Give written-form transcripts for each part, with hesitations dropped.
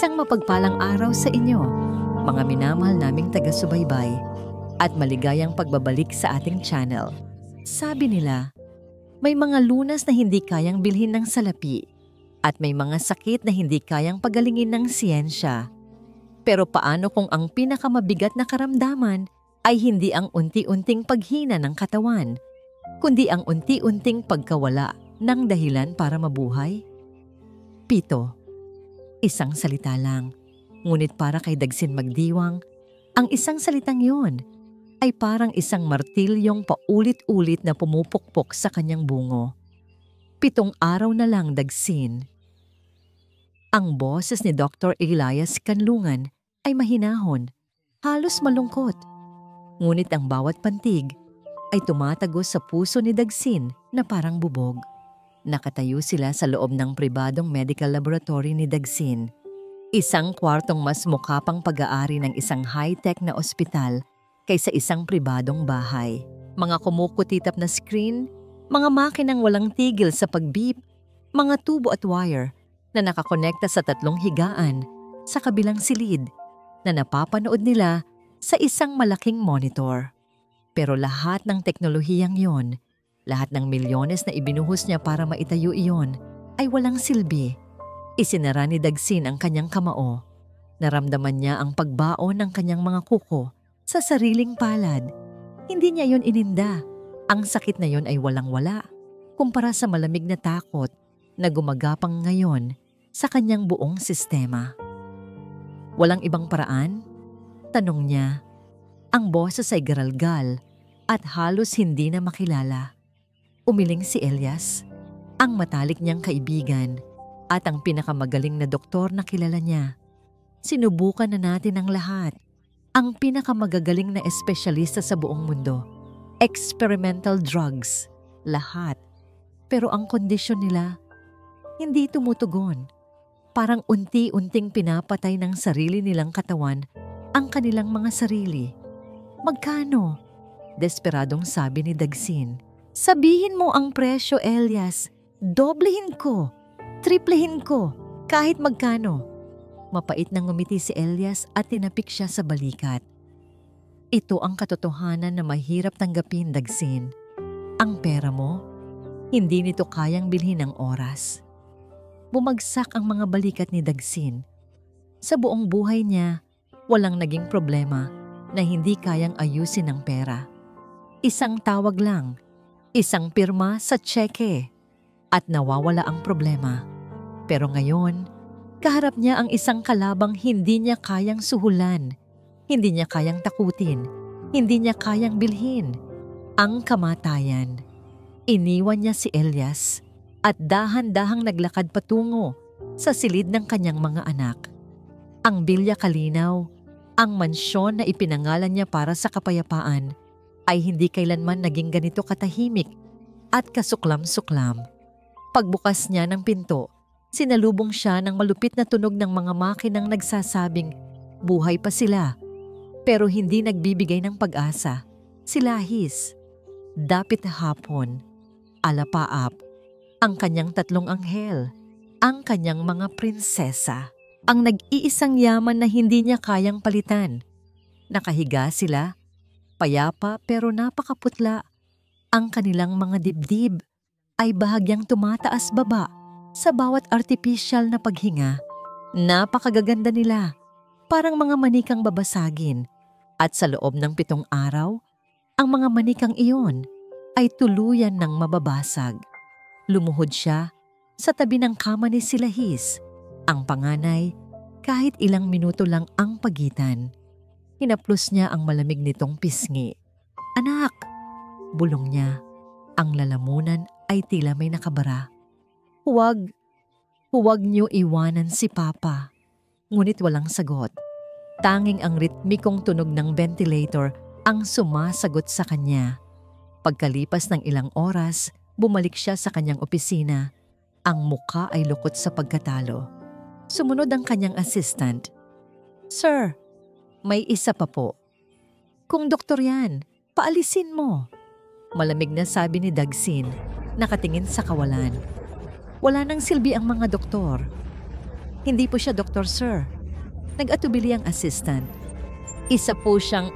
Isang mapagpalang araw sa inyo, mga minamahal naming taga-subaybay, at maligayang pagbabalik sa ating channel. Sabi nila, may mga lunas na hindi kayang bilhin ng salapi at may mga sakit na hindi kayang pagalingin ng siyensya. Pero paano kung ang pinakamabigat na karamdaman ay hindi ang unti-unting paghina ng katawan, kundi ang unti-unting pagkawala ng dahilan para mabuhay? 7. Isang salita lang, ngunit para kay Dagsin Magdiwang, ang isang salitang yun ay parang isang martilyong paulit-ulit na pumupukpok sa kanyang bungo. 7 araw na lang, Dagsin. Ang boses ni Dr. Elias Canlungan ay mahinahon, halos malungkot. Ngunit ang bawat pantig ay tumatagos sa puso ni Dagsin na parang bubog. Nakatayo sila sa loob ng pribadong medical laboratory ni Dagsin. Isang kwartong mas mukha pang pag-aari ng isang high-tech na ospital kaysa isang pribadong bahay. Mga kumukutitap na screen, mga makinang walang tigil sa pag-beep, mga tubo at wire na nakakonekta sa 3 higaan sa kabilang silid na napapanood nila sa isang malaking monitor. Pero lahat ng teknolohiyang yon, lahat ng milyones na ibinuhos niya para maitayo iyon ay walang silbi. Isinara ni Dagsin ang kanyang kamao. Naramdaman niya ang pagbao ng kanyang mga kuko sa sariling palad. Hindi niya yon ininda. Ang sakit na yon ay walang-wala kumpara sa malamig na takot na gumagapang ngayon sa kanyang buong sistema. Walang ibang paraan? Tanong niya. Ang boses ay garalgal at halos hindi na makilala. Umiling si Elias, ang matalik niyang kaibigan at ang pinakamagaling na doktor na kilala niya. Sinubukan na natin ang lahat, ang pinakamagagaling na espesyalista sa buong mundo. Experimental drugs, lahat. Pero ang kondisyon nila, hindi tumutugon. Parang unti-unting pinapatay ng sarili nilang katawan ang kanilang mga sarili. Magkano? Desperadong sabi ni Dagsin. Sabihin mo ang presyo, Elias. Doblehin ko. Triplehin ko. Kahit magkano. Mapait nang ngumiti si Elias at tinapik siya sa balikat. Ito ang katotohanan na mahirap tanggapin, Dagsin. Ang pera mo, hindi nito kayang bilhin ng oras. Bumagsak ang mga balikat ni Dagsin. Sa buong buhay niya, walang naging problema na hindi kayang ayusin ng pera. Isang tawag lang, isang pirma sa tseke at nawawala ang problema. Pero ngayon, kaharap niya ang isang kalabang hindi niya kayang suhulan, hindi niya kayang takutin, hindi niya kayang bilhin. Ang kamatayan. Iniwan niya si Elias at dahan-dahang naglakad patungo sa silid ng kanyang mga anak. Ang Bilya Kalinaw, ang mansyon na ipinangalan niya para sa kapayapaan, ay hindi kailanman naging ganito katahimik at kasuklam-suklam. Pagbukas niya ng pinto, sinalubong siya ng malupit na tunog ng mga makinang nagsasabing buhay pa sila, pero hindi nagbibigay ng pag-asa. Silahis, dapit hapon, alapaap, ang kanyang 3 anghel, ang kanyang mga prinsesa, ang nag-iisang yaman na hindi niya kayang palitan. Nakahiga sila, payapa pero napakaputla. Ang kanilang mga dibdib ay bahagyang tumataas baba sa bawat artipisyal na paghinga. Napakagaganda nila, parang mga manikang babasagin. At sa loob ng 7 araw, ang mga manikang iyon ay tuluyan ng mababasag. Lumuhod siya sa tabi ng kama ni Silahis. Ang panganay, kahit ilang minuto lang ang pagitan. Hinaplos niya ang malamig nitong pisngi. Anak! Bulong niya. Ang lalamunan ay tila may nakabara. Huwag niyo iwanan si Papa. Ngunit walang sagot. Tanging ang ritmikong tunog ng ventilator ang sumasagot sa kanya. Pagkalipas ng ilang oras, bumalik siya sa kanyang opisina. Ang muka ay lukot sa pagkatalo. Sumunod ang kanyang assistant. Sir, may isa pa po. Kung doktor yan, paalisin mo. Malamig na sabi ni Dagsin, nakatingin sa kawalan. Wala nang silbi ang mga doktor. Hindi po siya doktor, sir. Nag-atubili ang assistant. Isa po siyang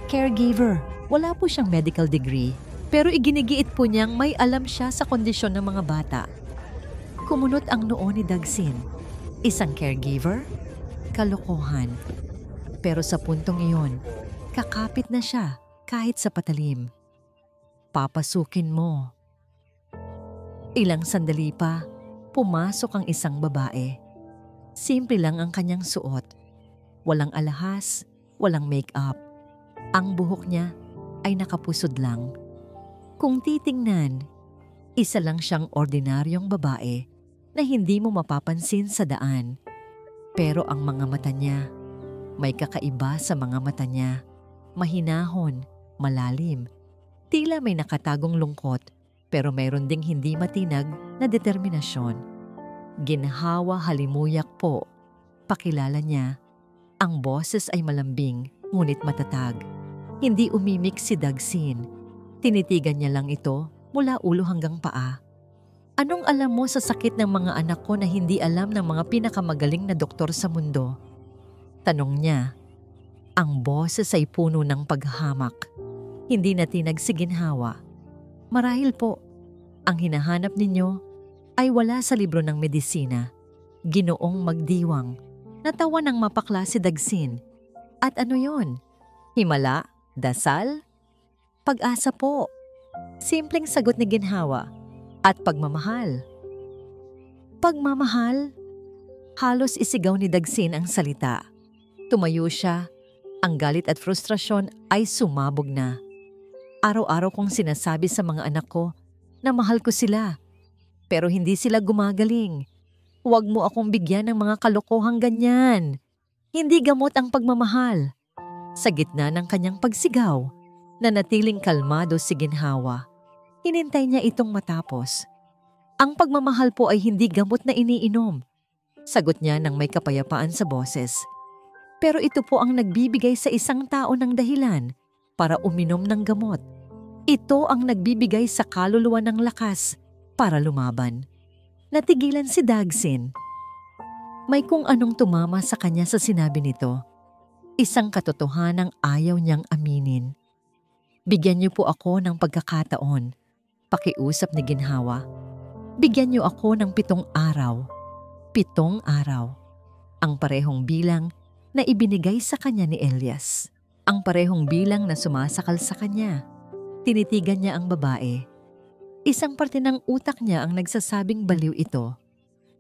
caregiver. Wala po siyang medical degree. Pero iginigiit po niyang may alam siya sa kondisyon ng mga bata. Kumunot ang noo ni Dagsin. Isang caregiver? Kalokohan. Pero sa puntong iyon, kakapit na siya kahit sa patalim. Papasukin mo. Ilang sandali pa, pumasok ang isang babae. Simple lang ang kanyang suot. Walang alahas, walang make-up. Ang buhok niya ay nakapusod lang. Kung titingnan, isa lang siyang ordinaryong babae na hindi mo mapapansin sa daan. Pero ang mga mata niya, may kakaiba sa mga mata niya. Mahinahon, malalim. Tila may nakatagong lungkot pero mayroon ding hindi matinag na determinasyon. Ginhawa Halimuyak po. Pakilala niya. Ang boses ay malambing ngunit matatag. Hindi umimik si Dagsin. Tinitigan niya lang ito mula ulo hanggang paa. Anong alam mo sa sakit ng mga anak ko na hindi alam ng mga pinakamagaling na doktor sa mundo? Tanong niya. Ang boses ay puno ng paghahamak. Hindi natinag si Ginhawa. Marahil po, ang hinahanap ninyo ay wala sa libro ng medisina. Ginoong Magdiwang. Natawa ng mapakla si Dagsin. At ano yon? Himala? Dasal? Pag-asa po. Simpleng sagot ni Ginhawa. At pagmamahal. Pagmamahal? Halos isigaw ni Dagsin ang salita. Tumayo siya. Ang galit at frustrasyon ay sumabog na. Araw-araw kong sinasabi sa mga anak ko na mahal ko sila. Pero hindi sila gumagaling. Huwag mo akong bigyan ng mga kalokohang ganyan. Hindi gamot ang pagmamahal. Sa gitna ng kanyang pagsigaw, nanatiling kalmado si Ginhawa. Hinintay niya itong matapos. Ang pagmamahal po ay hindi gamot na iniinom. Sagot niya nang may kapayapaan sa boses. Pero ito po ang nagbibigay sa isang tao ng dahilan para uminom ng gamot. Ito ang nagbibigay sa kaluluwa ng lakas para lumaban. Natigilan si Dagsin. May kung anong tumama sa kanya sa sinabi nito. Isang katotohanang ayaw niyang aminin. Bigyan niyo po ako ng pagkakataon. Pakiusap ni Ginhawa. Bigyan niyo ako ng 7 araw. 7 araw. Ang parehong bilang na ibinigay sa kanya ni Elias. Ang parehong bilang na sumasakal sa kanya. Tinitigan niya ang babae. Isang parte ng utak niya ang nagsasabing baliw ito.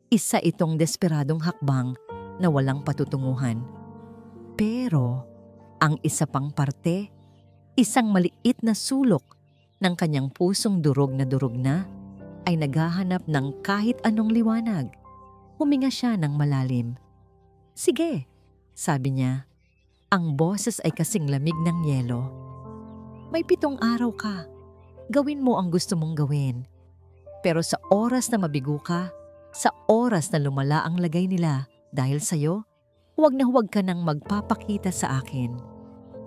Isa itong desperadong hakbang na walang patutunguhan. Pero ang isa pang parte, isang maliit na sulok ng kanyang pusong durog na ay naghahanap ng kahit anong liwanag. Huminga siya ng malalim. Sige, sabi niya. Ang boses ay kasing lamig ng yelo. May 7 araw ka. Gawin mo ang gusto mong gawin. Pero sa oras na mabigo ka, sa oras na lumala ang lagay nila dahil sa'yo, huwag na huwag ka nang magpapakita sa akin.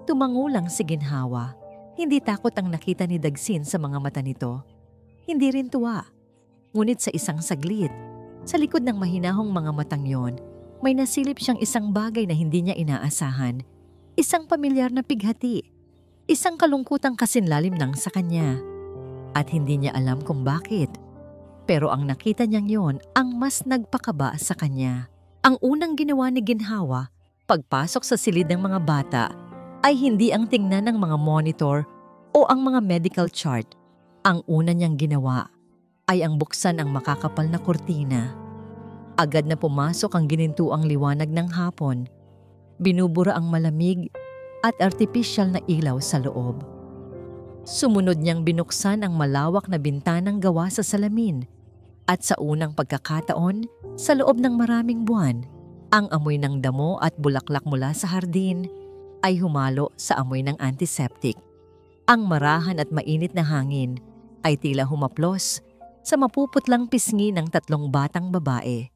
Tumango lang si Ginhawa. Hindi takot ang nakita ni Dagsin sa mga mata nito. Hindi rin tuwa. Ngunit sa isang saglit, sa likod ng mahinahong mga matang yon, may nasilip siyang isang bagay na hindi niya inaasahan. Isang pamilyar na pighati. Isang kalungkutang kasinlalim nang sa kanya. At hindi niya alam kung bakit. Pero ang nakita niyang yon ang mas nagpakaba sa kanya. Ang unang ginawa ni Ginhawa, pagpasok sa silid ng mga bata, ay hindi ang tingnan ng mga monitor o ang mga medical chart. Ang una niyang ginawa ay ang buksan ang makakapal na kurtina. Agad na pumasok ang ginintuang liwanag ng hapon. Binubura ang malamig at artipisyal na ilaw sa loob. Sumunod niyang binuksan ang malawak na bintanang gawa sa salamin. At sa unang pagkakataon, sa loob ng maraming buwan, ang amoy ng damo at bulaklak mula sa hardin ay humalo sa amoy ng antiseptic. Ang marahan at mainit na hangin ay tila humaplos sa mapuputlang pisngi ng 3 batang babae.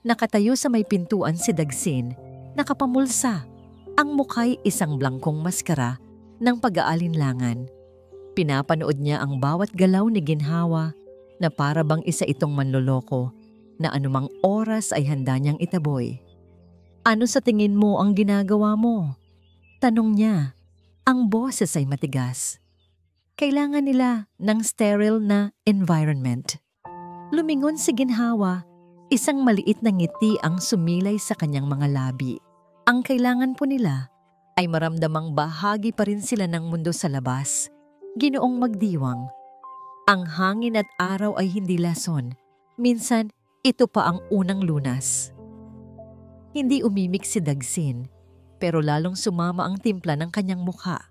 Nakatayo sa may pintuan si Dagsin, nakapamulsa. Ang mukha'y isang blangkong maskara ng pag-aalinlangan. Pinapanood niya ang bawat galaw ni Ginhawa na para bang isa itong manloloko na anumang oras ay handa niyang itaboy. Ano sa tingin mo ang ginagawa mo? Tanong niya. Ang boses ay matigas. Kailangan nila ng sterile na environment. Lumingon si Ginhawa, isang maliit na ngiti ang sumilay sa kanyang mga labi. Ang kailangan po nila ay maramdamang bahagi pa rin sila ng mundo sa labas, ginoong magdiwang. Ang hangin at araw ay hindi lason. Minsan, ito pa ang unang lunas. Hindi umimik si Dagsin, pero lalong sumama ang timpla ng kanyang mukha.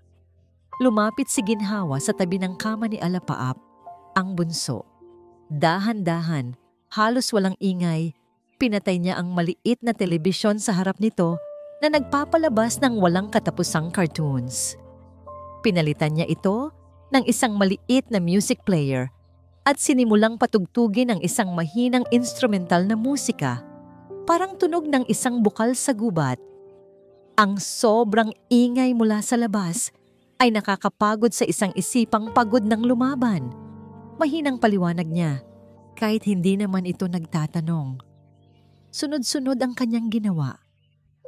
Lumapit si Ginhawa sa tabi ng kama ni Alapaap, ang bunso. Dahan-dahan, halos walang ingay, pinatay niya ang maliit na telebisyon sa harap nito na nagpapalabas ng walang katapusang cartoons. Pinalitan niya ito ng isang maliit na music player at sinimulang patugtugin ang isang mahinang instrumental na musika, parang tunog ng isang bukal sa gubat. Ang sobrang ingay mula sa labas ay nakakapagod sa isang isipang pagod ng lumaban. Mahinang paliwanag niya, kahit hindi naman ito nagtatanong. Sunod-sunod ang kanyang ginawa.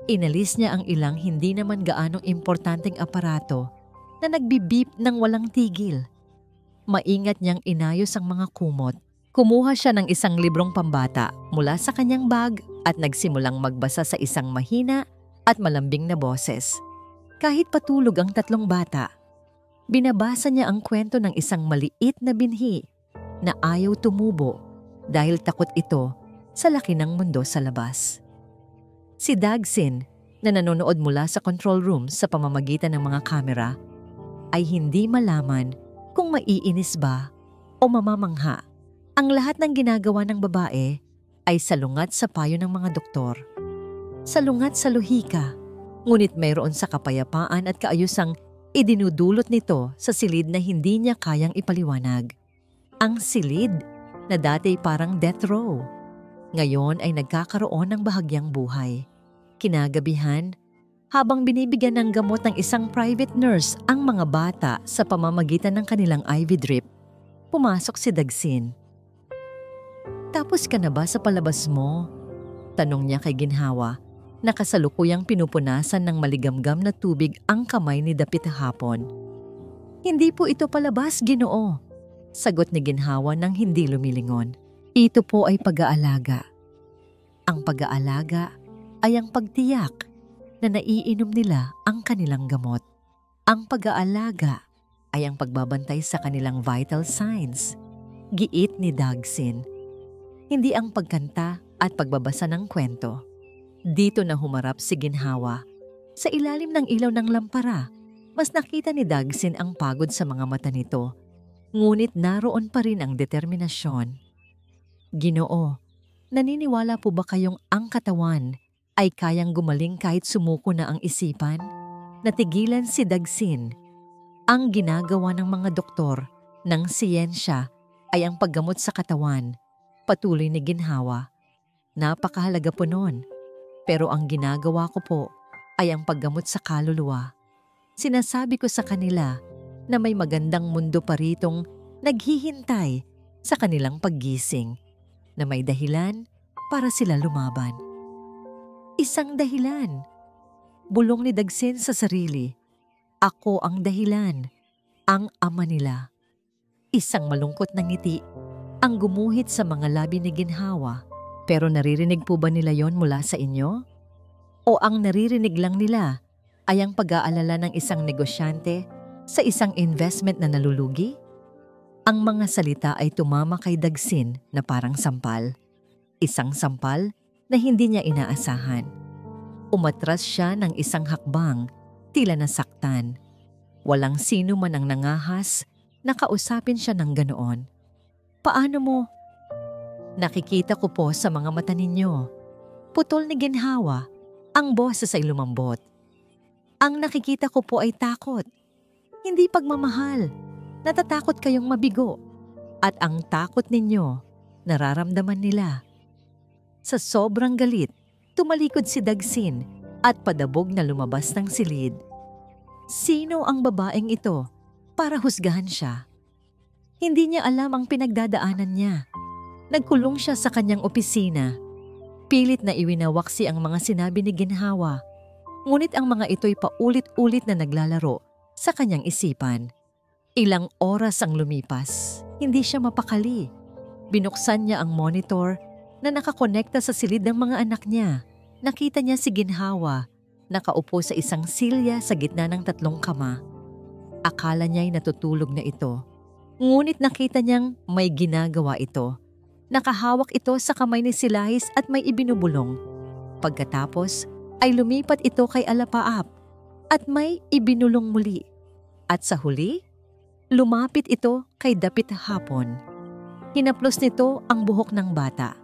Inalis niya ang ilang hindi naman gaanong importanteng aparato na nagbibip ng walang tigil. Maingat niyang inayos ang mga kumot. Kumuha siya ng isang librong pambata mula sa kanyang bag at nagsimulang magbasa sa isang mahina at malambing na boses. Kahit patulog ang tatlong bata, binabasa niya ang kwento ng isang maliit na binhi na ayaw tumubo dahil takot ito sa laki ng mundo sa labas. Si Dagsin, na nanonood mula sa control room sa pamamagitan ng mga kamera, ay hindi malaman kung maiinis ba o mamamangha. Ang lahat ng ginagawa ng babae ay salungat sa payo ng mga doktor. Salungat sa lohika, ngunit mayroon sa kapayapaan at kaayusang idinudulot nito sa silid na hindi niya kayang ipaliwanag. Ang silid na dati parang death row, ngayon ay nagkakaroon ng bahagyang buhay. Kinagabihan, habang binibigyan ng gamot ng isang private nurse ang mga bata sa pamamagitan ng kanilang IV drip, pumasok si Dagsin. "Tapos ka na ba sa palabas mo?" tanong niya kay Ginhawa, na kasalukuyang pinupunasan ng maligamgam na tubig ang kamay ni Dapit hapon. "Hindi po ito palabas, Ginoo," sagot ni Ginhawa nang hindi lumilingon. "Ito po ay pag-aalaga. Ang pag-aalaga ay ang pagtiyak na naiinom nila ang kanilang gamot. Ang pag-aalaga ay ang pagbabantay sa kanilang vital signs," giit ni Dagsin. Hindi ang pagkanta at pagbabasa ng kwento. Dito na humarap si Ginhawa. Sa ilalim ng ilaw ng lampara, mas nakita ni Dagsin ang pagod sa mga mata nito. Ngunit naroon pa rin ang determinasyon. "Ginoo, naniniwala po ba kayong ang katawan ay kayang gumaling kahit sumuko na ang isipan?" Natigilan si Dagsin. Ang ginagawa ng mga doktor ng siyensya ay ang paggamot sa katawan, patuloy ni Ginhawa. "Napakahalaga po noon. Pero ang ginagawa ko po ay ang paggamot sa kaluluwa. Sinasabi ko sa kanila na may magandang mundo pa ritong naghihintay sa kanilang paggising, na may dahilan para sila lumaban." Isang dahilan. Bulong ni Dagsin sa sarili. "Ako ang dahilan, ang ama nila." Isang malungkot na ngiti ang gumuhit sa mga labi ni Ginhawa. "Pero naririnig po ba nila yon mula sa inyo? O ang naririnig lang nila ay ang pag-aalala ng isang negosyante sa isang investment na nalulugi?" Ang mga salita ay tumama kay Dagsin na parang sampal. Isang sampal na hindi niya inaasahan. Umatras siya ng isang hakbang, tila nasaktan. Walang sino man ang nangahas na kausapin siya ng ganoon. "Paano mo?" "Nakikita ko po sa mga mata ninyo." Putol ni Ginhawa, ang boses ay lumambot. "Ang nakikita ko po ay takot. Hindi pagmamahal. Natatakot kayong mabigo. At ang takot ninyo, nararamdaman nila." Sa sobrang galit, tumalikod si Dagsin at padabog na lumabas ng silid. Sino ang babaeng ito para husgahan siya? Hindi niya alam ang pinagdadaanan niya. Nagkulong siya sa kanyang opisina. Pilit na iwinawaksi ang mga sinabi ni Ginhawa. Ngunit ang mga ito'y paulit-ulit na naglalaro sa kanyang isipan. Ilang oras ang lumipas, hindi siya mapakali. Binuksan niya ang monitor na nakakonekta sa silid ng mga anak niya. Nakita niya si Ginhawa, nakaupo sa isang silya sa gitna ng 3 kama. Akala niya'y natutulog na ito. Ngunit nakita niyang may ginagawa ito. Nakahawak ito sa kamay ni Silahis at may ibinubulong. Pagkatapos ay lumipat ito kay Alapaap at may ibinulong muli. At sa huli, lumapit ito kay Dapit Hapon. Hinaplos nito ang buhok ng bata.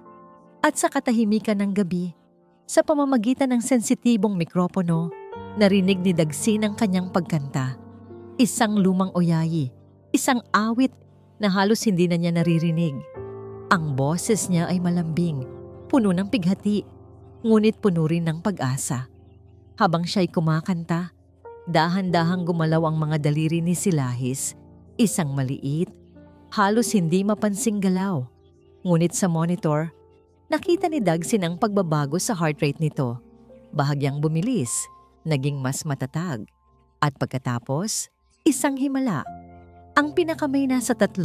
At sa katahimikan ng gabi, sa pamamagitan ng sensitibong mikropono, narinig ni Dagsin ang kanyang pagkanta. Isang lumang oyayi, isang awit na halos hindi na niya naririnig. Ang boses niya ay malambing, puno ng pighati, ngunit puno rin ng pag-asa. Habang siya'y kumakanta, dahan-dahang gumalaw ang mga daliri ni Silahis, isang maliit, halos hindi mapansing galaw. Ngunit sa monitor, nakita ni Dagsin ang pagbabago sa heart rate nito. Bahagyang bumilis, naging mas matatag. At pagkatapos, isang himala. Ang pinakamay na sa 3,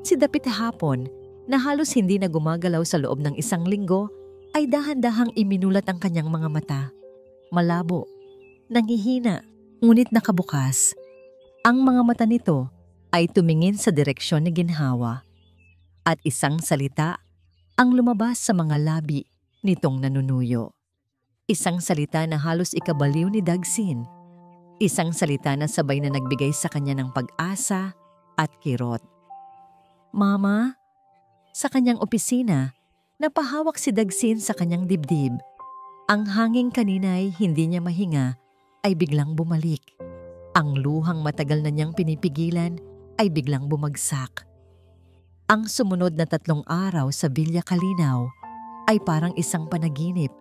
si Dapit Hapon, na halos hindi na gumagalaw sa loob ng 1 linggo, ay dahan-dahang iminulat ang kanyang mga mata. Malabo, nanghihina, ngunit nakabukas. Ang mga mata nito ay tumingin sa direksyon ni Ginhawa. At isang salita ang lumabas sa mga labi nitong nanunuyo. Isang salita na halos ikabaliw ni Dagsin. Isang salita na sabay na nagbigay sa kanya ng pag-asa at kirot. Mama? Sa kanyang opisina, napahawak si Dagsin sa kanyang dibdib. Ang hanging kanina'y hindi niya mahinga ay biglang bumalik. Ang luhang matagal na niyang pinipigilan ay biglang bumagsak. Ang sumunod na 3 araw sa Villa Kalinaw ay parang isang panaginip.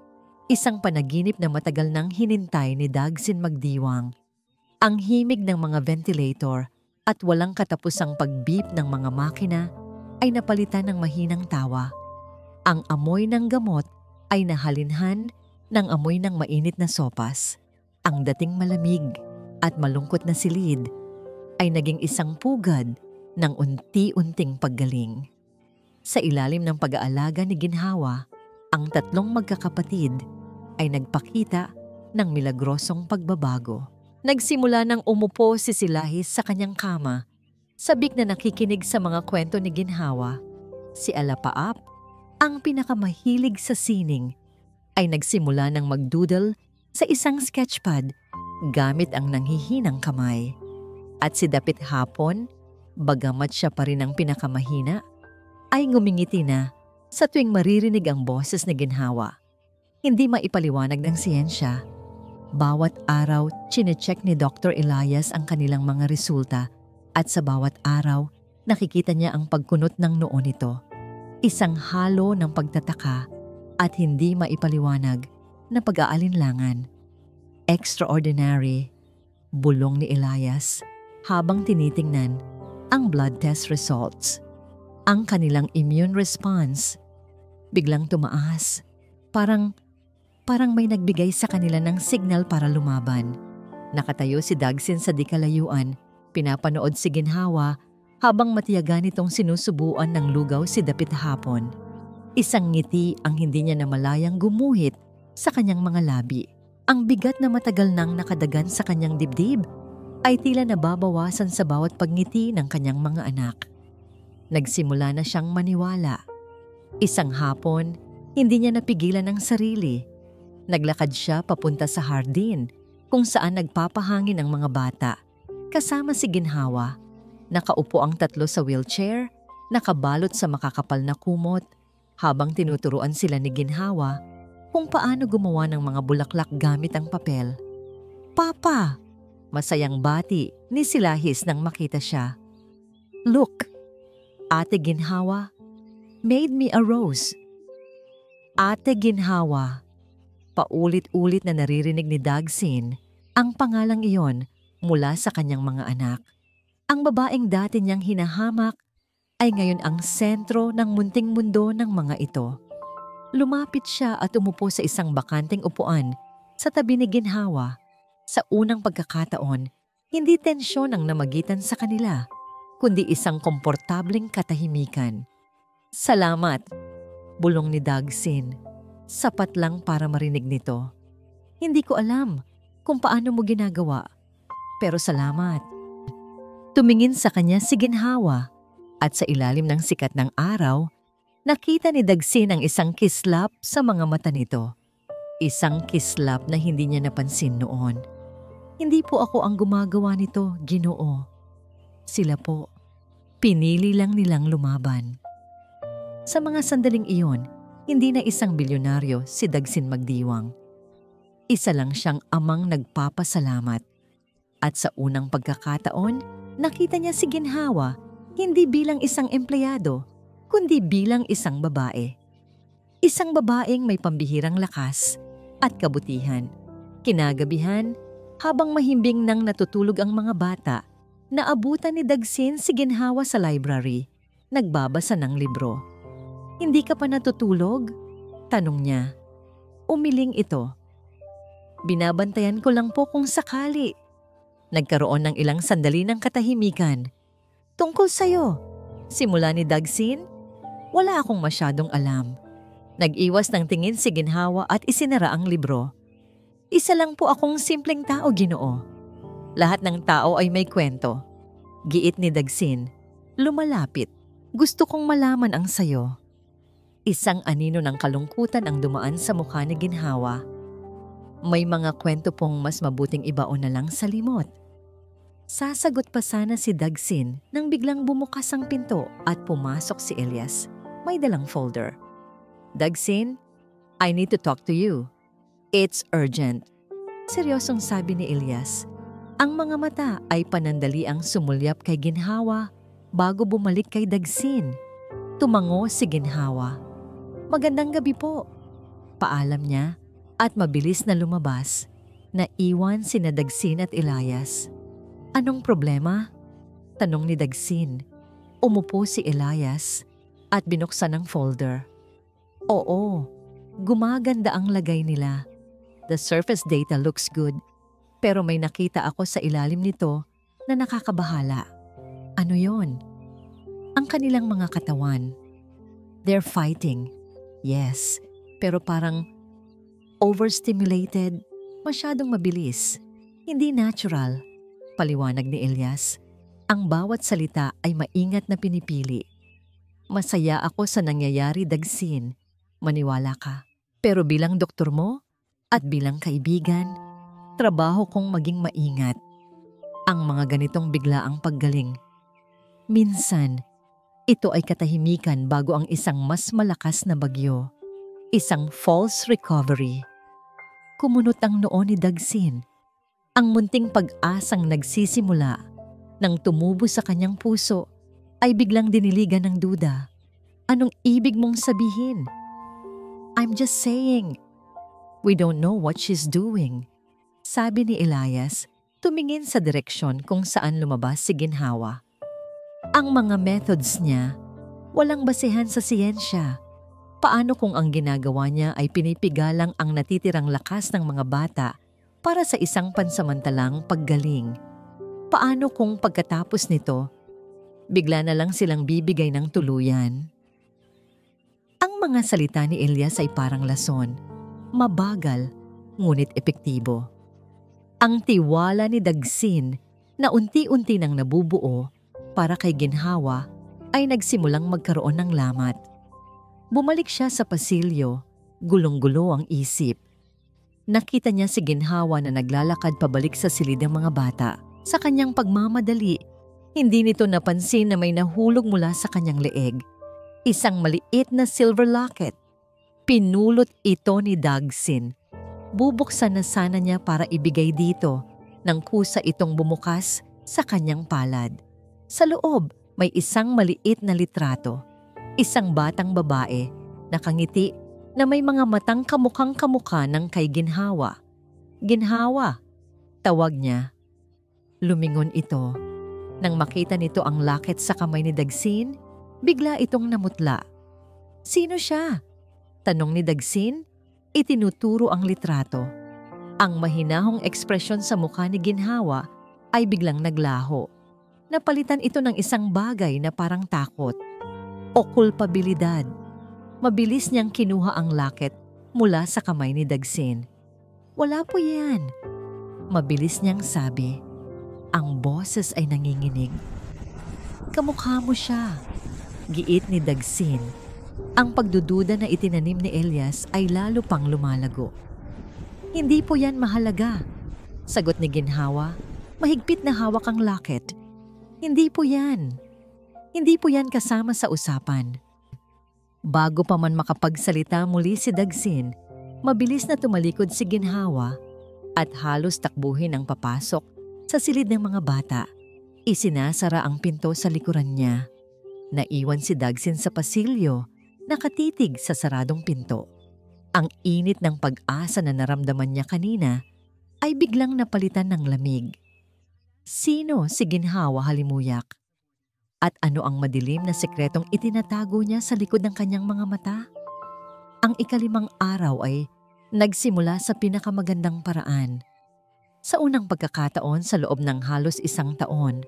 Isang panaginip na matagal nang hinintay ni Dagsin magdiwang. Ang himig ng mga ventilator at walang katapusang pag-beep ng mga makina ay napalitan ng mahinang tawa. Ang amoy ng gamot ay nahalinhan ng amoy ng mainit na sopas. Ang dating malamig at malungkot na silid ay naging isang pugad ng unti-unting paggaling. Sa ilalim ng pag-aalaga ni Ginhawa, ang 3 magkakapatid ay nagpakita ng milagrosong pagbabago. Nagsimula ng umupo si Silahis sa kanyang kama, sabik na nakikinig sa mga kwento ni Ginhawa. Si Alapaap, ang pinakamahilig sa sining, ay nagsimula ng magdoodle sa isang sketchpad gamit ang nanghihinang kamay. At si Dapit Hapon, bagamat siya pa rin ang pinakamahina, ay ngumingiti na sa tuwing maririnig ang boses ni Ginhawa. Hindi maipaliwanag ng siyensya. Bawat araw, chinecheck ni Dr. Elias ang kanilang mga resulta at sa bawat araw, nakikita niya ang pagkunot ng noo nito. Isang halo ng pagtataka at hindi maipaliwanag na pag-aalinlangan. Extraordinary, bulong ni Elias habang tinitingnan ang blood test results. Ang kanilang immune response biglang tumaas. Parang may nagbigay sa kanila ng signal para lumaban. Nakatayo si Dagsin sa di kalayuan, pinapanood si Ginhawa habang matiyaga nitong sinusubuan ng lugaw si Dapit Hapon. Isang ngiti ang hindi niya namalayang gumuhit sa kanyang mga labi. Ang bigat na matagal nang nakadagan sa kanyang dibdib ay tila nababawasan sa bawat pagngiti ng kanyang mga anak. Nagsimula na siyang maniwala. Isang hapon, hindi niya napigilan ang sarili. Naglakad siya papunta sa hardin kung saan nagpapahangin ang mga bata. Kasama si Ginhawa, nakaupo ang 3 sa wheelchair, nakabalot sa makakapal na kumot, habang tinuturuan sila ni Ginhawa kung paano gumawa ng mga bulaklak gamit ang papel. "Papa!" Masayang bati ni Silahis nang makita siya. "Look, Ate Ginhawa made me a rose." Ate Ginhawa. Paulit-ulit na naririnig ni Dagsin ang pangalang iyon mula sa kanyang mga anak. Ang babaeng dati niyang hinahamak ay ngayon ang sentro ng munting mundo ng mga ito. Lumapit siya at umupo sa isang bakanteng upuan sa tabi ni Ginhawa. Sa unang pagkakataon, hindi tensyon ang namagitan sa kanila, kundi isang komportableng katahimikan. "Salamat," bulong ni Dagsin. Sapat lang para marinig nito. "Hindi ko alam kung paano mo ginagawa, pero salamat." Tumingin sa kanya si Ginhawa at sa ilalim ng sikat ng araw, nakita ni Dagsin ang isang kislap sa mga mata nito. Isang kislap na hindi niya napansin noon. "Hindi po ako ang gumagawa nito, Ginoo. Sila po. Pinili lang nilang lumaban." Sa mga sandaling iyon, hindi na isang bilyonaryo si Dagsin Magdiwang. Isa lang siyang amang nagpapasalamat. At sa unang pagkakataon, nakita niya si Ginhawa hindi bilang isang empleyado, kundi bilang isang babae. Isang babaeng may pambihirang lakas at kabutihan. Kinagabihan, habang mahimbing nang natutulog ang mga bata, naabutan ni Dagsin si Ginhawa sa library, nagbabasa ng libro. "Hindi ka pa natutulog?" tanong niya. Umiling ito. "Binabantayan ko lang po kung sakali." Nagkaroon ng ilang sandali ng katahimikan. "Tungkol sa'yo," simula ni Dagsin. "Wala akong masyadong alam." Nag-iwas ng tingin si Ginhawa at isinara ang libro. "Isa lang po akong simpleng tao, Ginoo. Lahat ng tao ay may kwento." Giit ni Dagsin. Lumalapit. "Gusto kong malaman ang sayo." Isang anino ng kalungkutan ang dumaan sa mukha ni Ginhawa. "May mga kwento pong mas mabuting ibaon na lang sa limot." Sasagot pa sana si Dagsin nang biglang bumukas ang pinto at pumasok si Elias. May dalang folder. "Dagsin, I need to talk to you. It's urgent." Seryosong sabi ni Elias. Ang mga mata ay panandaliang sumulyap kay Ginhawa bago bumalik kay Dagsin. Tumango si Ginhawa. "Magandang gabi po," paalam niya at mabilis na lumabas. Naiwan sina Dagsin at Elias. "Anong problema?" tanong ni Dagsin. Umupo si Elias at binuksan ang folder. "Oo, gumaganda ang lagay nila. The surface data looks good, pero may nakita ako sa ilalim nito na nakakabahala." "Ano yon?" "Ang kanilang mga katawan. They're fighting. Yes, pero parang overstimulated, masyadong mabilis. Hindi natural," paliwanag ni Elias. Ang bawat salita ay maingat na pinipili. "Masaya ako sa nangyayari, Dagsin. Maniwala ka. Pero bilang doktor mo at bilang kaibigan, trabaho kong maging maingat. Ang mga ganitong biglaang paggaling. Minsan, ito ay katahimikan bago ang isang mas malakas na bagyo. Isang false recovery." Kumunot ang noo ni Dagsin. Ang munting pag-asang nagsisimula nang tumubo sa kanyang puso ay biglang diniligan ng duda. "Anong ibig mong sabihin?" "I'm just saying, we don't know what she's doing," sabi ni Elias, tumingin sa direksyon kung saan lumabas si Ginhawa. Ang mga methods niya, walang basehan sa siyensya. Paano kung ang ginagawa niya ay pinipigalang ang natitirang lakas ng mga bata para sa isang pansamantalang paggaling? Paano kung pagkatapos nito, bigla na lang silang bibigay ng tuluyan? Ang mga salita ni Elias ay parang lason, mabagal, ngunit epektibo. Ang tiwala ni Dagsin na unti-unti nang nabubuo para kay Ginhawa ay nagsimulang magkaroon ng lamat. Bumalik siya sa pasilyo, gulong-gulo ang isip. Nakita niya si Ginhawa na naglalakad pabalik sa silid ng mga bata. Sa kanyang pagmamadali, hindi nito napansin na may nahulog mula sa kanyang leeg. Isang maliit na silver locket. Pinulot ito ni Dagsin. Bubuksan na sana niya para ibigay dito nang kusa itong bumukas sa kanyang palad. Sa loob, may isang maliit na litrato. Isang batang babae, nakangiti na may mga matang kamukhang kamukha ng kay Ginhawa. "Ginhawa," tawag niya. Lumingon ito. Nang makita nito ang locket sa kamay ni Dagsin, Bigla itong namutla. Sino siya? Tanong ni Dagsin. Itinuturo ang litrato. Ang mahinahong ekspresyon sa mukha ni Ginhawa ay biglang naglaho. Napalitan ito ng isang bagay na parang takot o kulpabilidad. Mabilis niyang kinuha ang locket mula sa kamay ni Dagsin. Wala po yan. Mabilis niyang sabi. Ang boses ay nanginginig. Kamukha mo siya. Giit ni Dagsin. Ang pagdududa na itinanim ni Elias ay lalo pang lumalago. Hindi po yan mahalaga. Sagot ni Ginhawa. Mahigpit na hawak ang locket. Hindi po yan. Hindi po yan kasama sa usapan. Bago pa man makapagsalita muli si Dagsin, mabilis na tumalikod si Ginhawa at halos takbuhin ang papasok sa silid ng mga bata. Isinasara ang pinto sa likuran niya. Naiwan si Dagsin sa pasilyo, nakatitig sa saradong pinto. Ang init ng pag-asa na naramdaman niya kanina ay biglang napalitan ng lamig. Sino si Ginhawa halimuyak? At ano ang madilim na sekretong itinatago niya sa likod ng kanyang mga mata? Ang ikalimang araw ay nagsimula sa pinakamagandang paraan. Sa unang pagkakataon sa loob ng halos isang taon,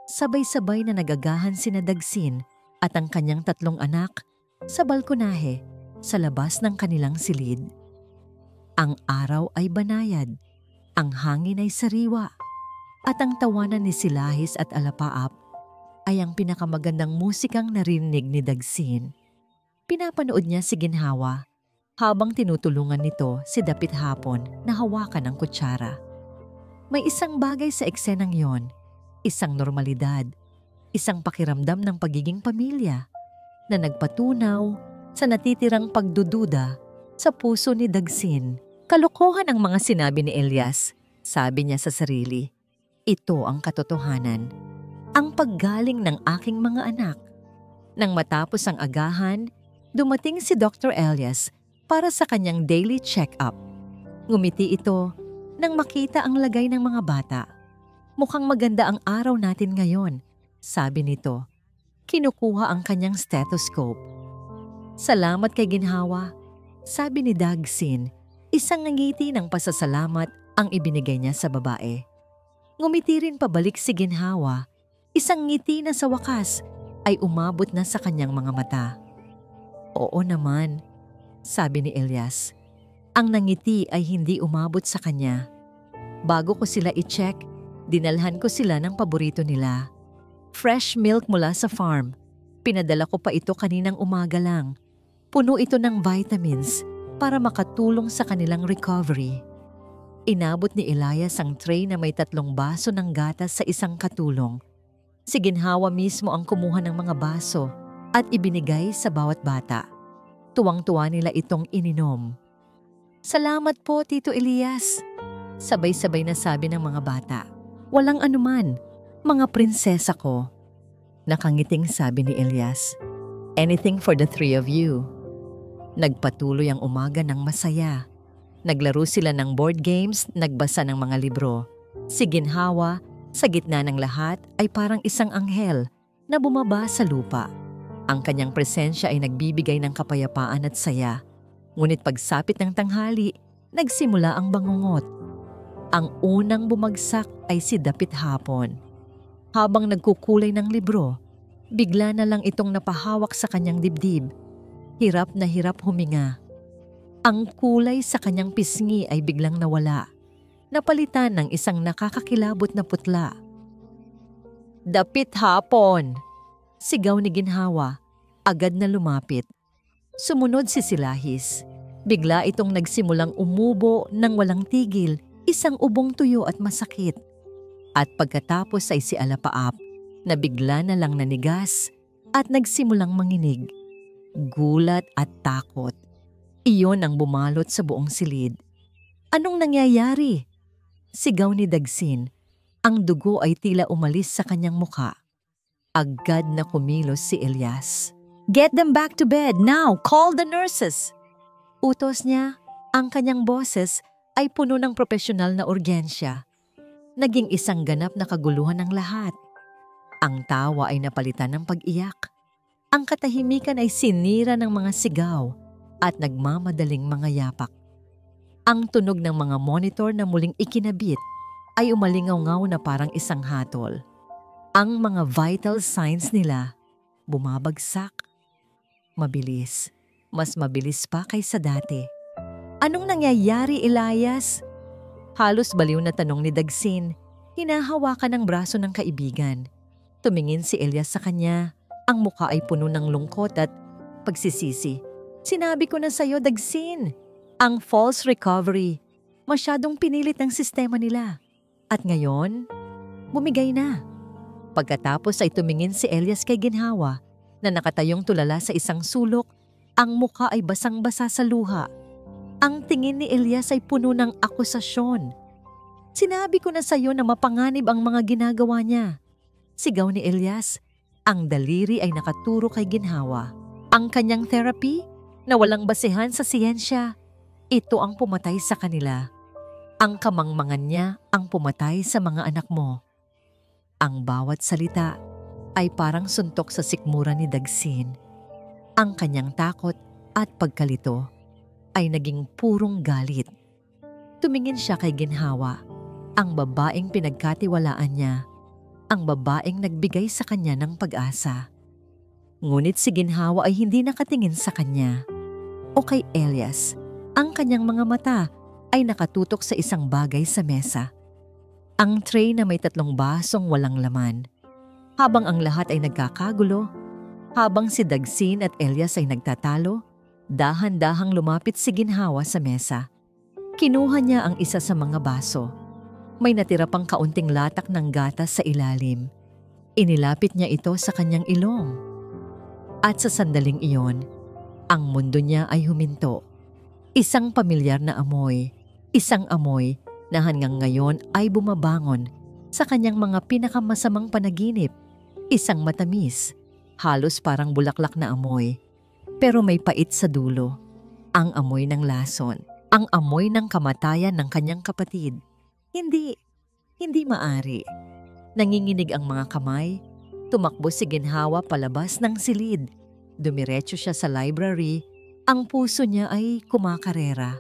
sabay-sabay na nagagahan sina Dagsin at ang kanyang 3 anak sa balkonahe sa labas ng kanilang silid. Ang araw ay banayad, ang hangin ay sariwa, at ang tawanan ni Silahis at Alapaap ay ang pinakamagandang musikang narinig ni Dagsin. Pinapanood niya si Ginhawa habang tinutulungan nito si Dapit Hapon na hawakan ang kutsara. May isang bagay sa eksenang yon, isang normalidad, isang pakiramdam ng pagiging pamilya na nagpatunaw sa natitirang pagdududa sa puso ni Dagsin. Kalokohan ang mga sinabi ni Elias, sabi niya sa sarili. Ito ang katotohanan, ang paggaling ng aking mga anak. Nang matapos ang agahan, dumating si Dr. Elias para sa kanyang daily check-up. Ngumiti ito nang makita ang lagay ng mga bata. Mukhang maganda ang araw natin ngayon, sabi nito. Kinukuha ang kanyang stethoscope. Salamat kay Ginhawa, sabi ni Dagsin. Isang ngiti ng pasasalamat ang ibinigay niya sa babae. Ngumiti rin pabalik si Ginhawa. Isang ngiti na sa wakas ay umabot na sa kanyang mga mata. Oo naman, sabi ni Elias. Ang nangiti ay hindi umabot sa kanya. Bago ko sila i-check, dinalhan ko sila ng paborito nila. Fresh milk mula sa farm. Pinadala ko pa ito kaninang umaga lang. Puno ito ng vitamins para makatulong sa kanilang recovery. Inabot ni Elias ang tray na may 3 baso ng gatas sa isang katulong. Si Ginhawa mismo ang kumuha ng mga baso at ibinigay sa bawat bata. Tuwang-tuwa nila itong ininom. Salamat po, Tito Elias. Sabay-sabay na sabi ng mga bata. Walang anuman, mga prinsesa ko. Nakangiting sabi ni Elias. Anything for the 3 of you. Nagpatuloy ang umaga ng masaya. Naglaro sila ng board games, nagbasa ng mga libro. Si Ginhawa, sa gitna ng lahat, ay parang isang anghel na bumaba sa lupa. Ang kanyang presensya ay nagbibigay ng kapayapaan at saya. Ngunit pagsapit ng tanghali, nagsimula ang bangungot. Ang unang bumagsak ay si Dapit Hapon. Habang nagkukulay ng libro, bigla na lang itong napahawak sa kanyang dibdib. Hirap na hirap huminga. Ang kulay sa kanyang pisngi ay biglang nawala. Napalitan ng isang nakakakilabot na putla. Dapit Hapon! Sigaw ni Ginhawa. Agad na lumapit. Sumunod si Silahis. Bigla itong nagsimulang umubo ng walang tigil, isang ubong tuyo at masakit. At pagkatapos ay si Alapaap na bigla na lang nanigas at nagsimulang manginig. Gulat at takot. Iyon ang bumalot sa buong silid. Anong nangyayari? Sigaw ni Dagsin. Ang dugo ay tila umalis sa kanyang muka. Agad na kumilos si Elias. Get them back to bed now! Call the nurses! Utos niya, ang kanyang boses ay puno ng propesyonal na urgensya. Naging isang ganap na kaguluhan ng lahat. Ang tawa ay napalitan ng pag-iyak. Ang katahimikan ay sinira ng mga sigaw at nagmamadaling mga yapak. Ang tunog ng mga monitor na muling ikinabit ay umalingaw-ngaw na parang isang hatol. Ang mga vital signs nila bumabagsak. Mabilis. Mas mabilis pa kaysa dati. Anong nangyayari, Elias? Halos baliw na tanong ni Dagsin. Hinahawakan ang braso ng kaibigan. Tumingin si Elias sa kanya. Ang mukha ay puno ng lungkot at pagsisisi. Sinabi ko na sa'yo, Dagsin. Ang false recovery. Masyadong pinilit ng sistema nila. At ngayon, bumigay na. Pagkatapos ay tumingin si Elias kay Ginhawa na nakatayong tulala sa isang sulok. Ang mukha ay basang-basa sa luha. Ang tingin ni Elias ay puno ng akusasyon. Sinabi ko na sa'yo na mapanganib ang mga ginagawa niya. Sigaw ni Elias. Ang daliri ay nakaturo kay Ginhawa. Ang kanyang therapy na walang basehan sa siyensya. Ito ang pumatay sa kanila. Ang kamangmangan niya ang pumatay sa mga anak mo. Ang bawat salita ay parang suntok sa sikmura ni Dagsin. Ang kanyang takot at pagkalito ay naging purong galit. Tumingin siya kay Ginhawa, ang babaeng pinagkatiwalaan niya, ang babaeng nagbigay sa kanya ng pag-asa. Ngunit si Ginhawa ay hindi nakatingin sa kanya. O kay Elias, ang kanyang mga mata ay nakatutok sa isang bagay sa mesa. Ang tray na may 3 basong walang laman. Habang ang lahat ay nagkakagulo, habang si Dagsin at Elias ay nagtatalo, dahan-dahang lumapit si Ginhawa sa mesa. Kinuha niya ang isa sa mga baso. May natira pang kaunting latak ng gatas sa ilalim. Inilapit niya ito sa kanyang ilong. At sa sandaling iyon, ang mundo niya ay huminto. Isang pamilyar na amoy, isang amoy na hanggang ngayon ay bumabangon sa kanyang mga pinakamasamang panaginip. Isang matamis, halos parang bulaklak na amoy. Pero may pait sa dulo. Ang amoy ng lason. Ang amoy ng kamatayan ng kanyang kapatid. Hindi maari. Nanginginig ang mga kamay. Tumakbo si Ginhawa palabas ng silid. Dumiretso siya sa library. Ang puso niya ay kumakarera.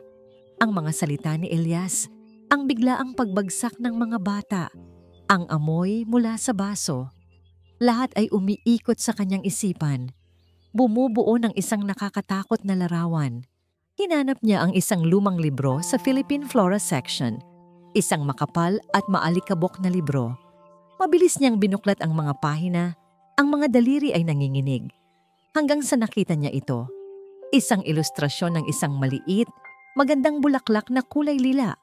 Ang mga salita ni Elias. Ang biglaang pagbagsak ng mga bata. Ang amoy mula sa baso. Lahat ay umiikot sa kanyang isipan. Bumubuo ng isang nakakatakot na larawan. Hinanap niya ang isang lumang libro sa Philippine Flora section. Isang makapal at maalikabok na libro. Mabilis niyang binuklat ang mga pahina. Ang mga daliri ay nanginginig. Hanggang sa nakita niya ito. Isang ilustrasyon ng isang maliit, magandang bulaklak na kulay lila.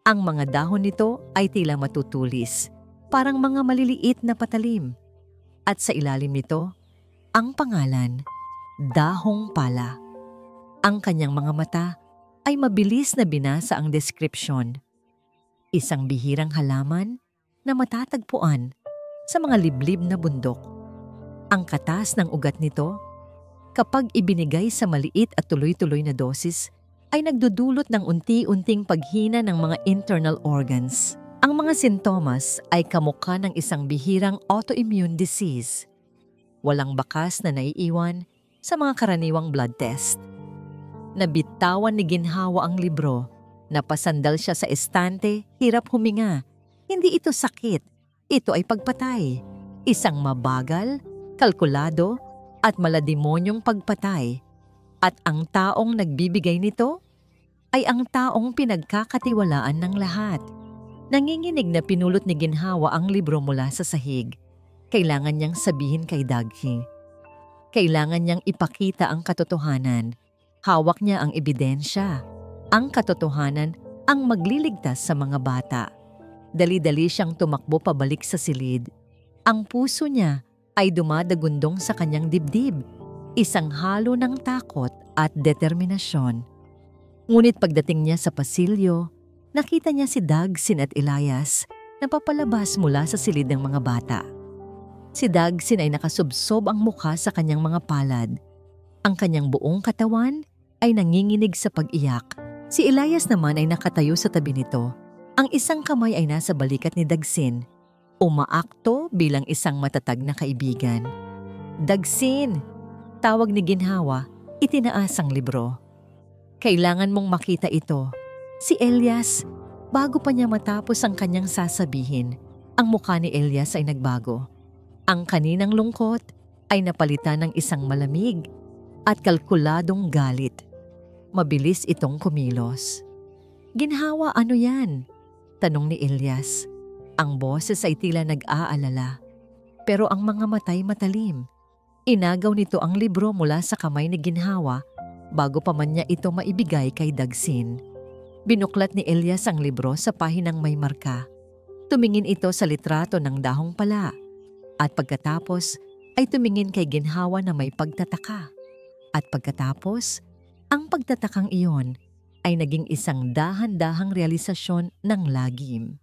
Ang mga dahon nito ay tila matutulis. Parang mga maliliit na patalim. At sa ilalim nito, ang pangalan, Dahong Pala. Ang kanyang mga mata ay mabilis na binasa ang deskripsyon. Isang bihirang halaman na matatagpuan sa mga liblib na bundok. Ang katas ng ugat nito, kapag ibinigay sa maliit at tuloy-tuloy na dosis, ay nagdudulot ng unti-unting paghina ng mga internal organs. Ang mga sintomas ay kamukha ng isang bihirang autoimmune disease. Walang bakas na naiiwan sa mga karaniwang blood test. Nabitawan ni Ginhawa ang libro. Napasandal siya sa estante, hirap huminga. Hindi ito sakit. Ito ay pagpatay. Isang mabagal, kalkulado, at malademonyong pagpatay. At ang taong nagbibigay nito ay ang taong pinagkakatiwalaan ng lahat. Nanginginig na pinulot ni Ginhawa ang libro mula sa sahig. Kailangan niyang sabihin kay Daghi. Kailangan niyang ipakita ang katotohanan. Hawak niya ang ebidensya. Ang katotohanan ang magliligtas sa mga bata. Dali-dali siyang tumakbo pabalik sa silid. Ang puso niya ay dumadagundong sa kanyang dibdib. Isang halo ng takot at determinasyon. Ngunit pagdating niya sa pasilyo, nakita niya si Dagsin at Elias na papalabas mula sa silid ng mga bata. Si Dagsin ay nakasubsob ang mukha sa kanyang mga palad. Ang kanyang buong katawan ay nanginginig sa pag-iyak. Si Elias naman ay nakatayo sa tabi nito. Ang isang kamay ay nasa balikat ni Dagsin. Umaakto bilang isang matatag na kaibigan. Dagsin, tawag ni Ginhawa, itinaas ang libro. Kailangan mong makita ito. Si Elias, bago pa niya matapos ang kanyang sasabihin, ang mukha ni Elias ay nagbago. Ang kaninang lungkot ay napalitan ng isang malamig at kalkuladong galit. Mabilis itong kumilos. Ginhawa, ano yan? Tanong ni Elias. Ang boses ay tila nag-aalala. Pero ang mga matay matalim. Inagaw nito ang libro mula sa kamay ni Ginhawa bago pa man niya ito maibigay kay Dagsin. Binuklat ni Elias ang libro sa pahinang may marka. Tumingin ito sa litrato ng dahong pala. At pagkatapos ay tumingin kay Ginhawa na may pagtataka. At pagkatapos, ang pagtatakang iyon ay naging isang dahan-dahang realisasyon ng lagim.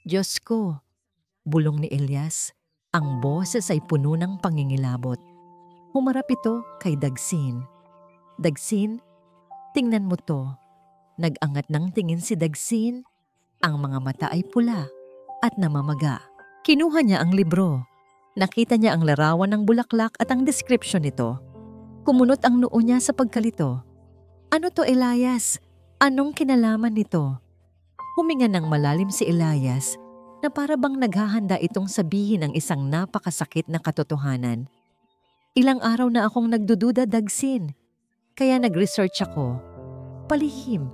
Diyos ko, bulong ni Elias, ang boses ay puno ng pangingilabot. Humarap ito kay Dagsin. Dagsin, tingnan mo to. Nag-angat ng tingin si Dagsin. Ang mga mata ay pula at namamaga. Kinuha niya ang libro. Nakita niya ang larawan ng bulaklak at ang description nito. Kumunot ang noo niya sa pagkalito. Ano to, Elias? Anong kinalaman nito? Huminga ng malalim si Elias na para bang naghahanda itong sabihin ang isang napakasakit na katotohanan. Ilang araw na akong nagdududa, Dagsin. Kaya nag-research ako. Palihim.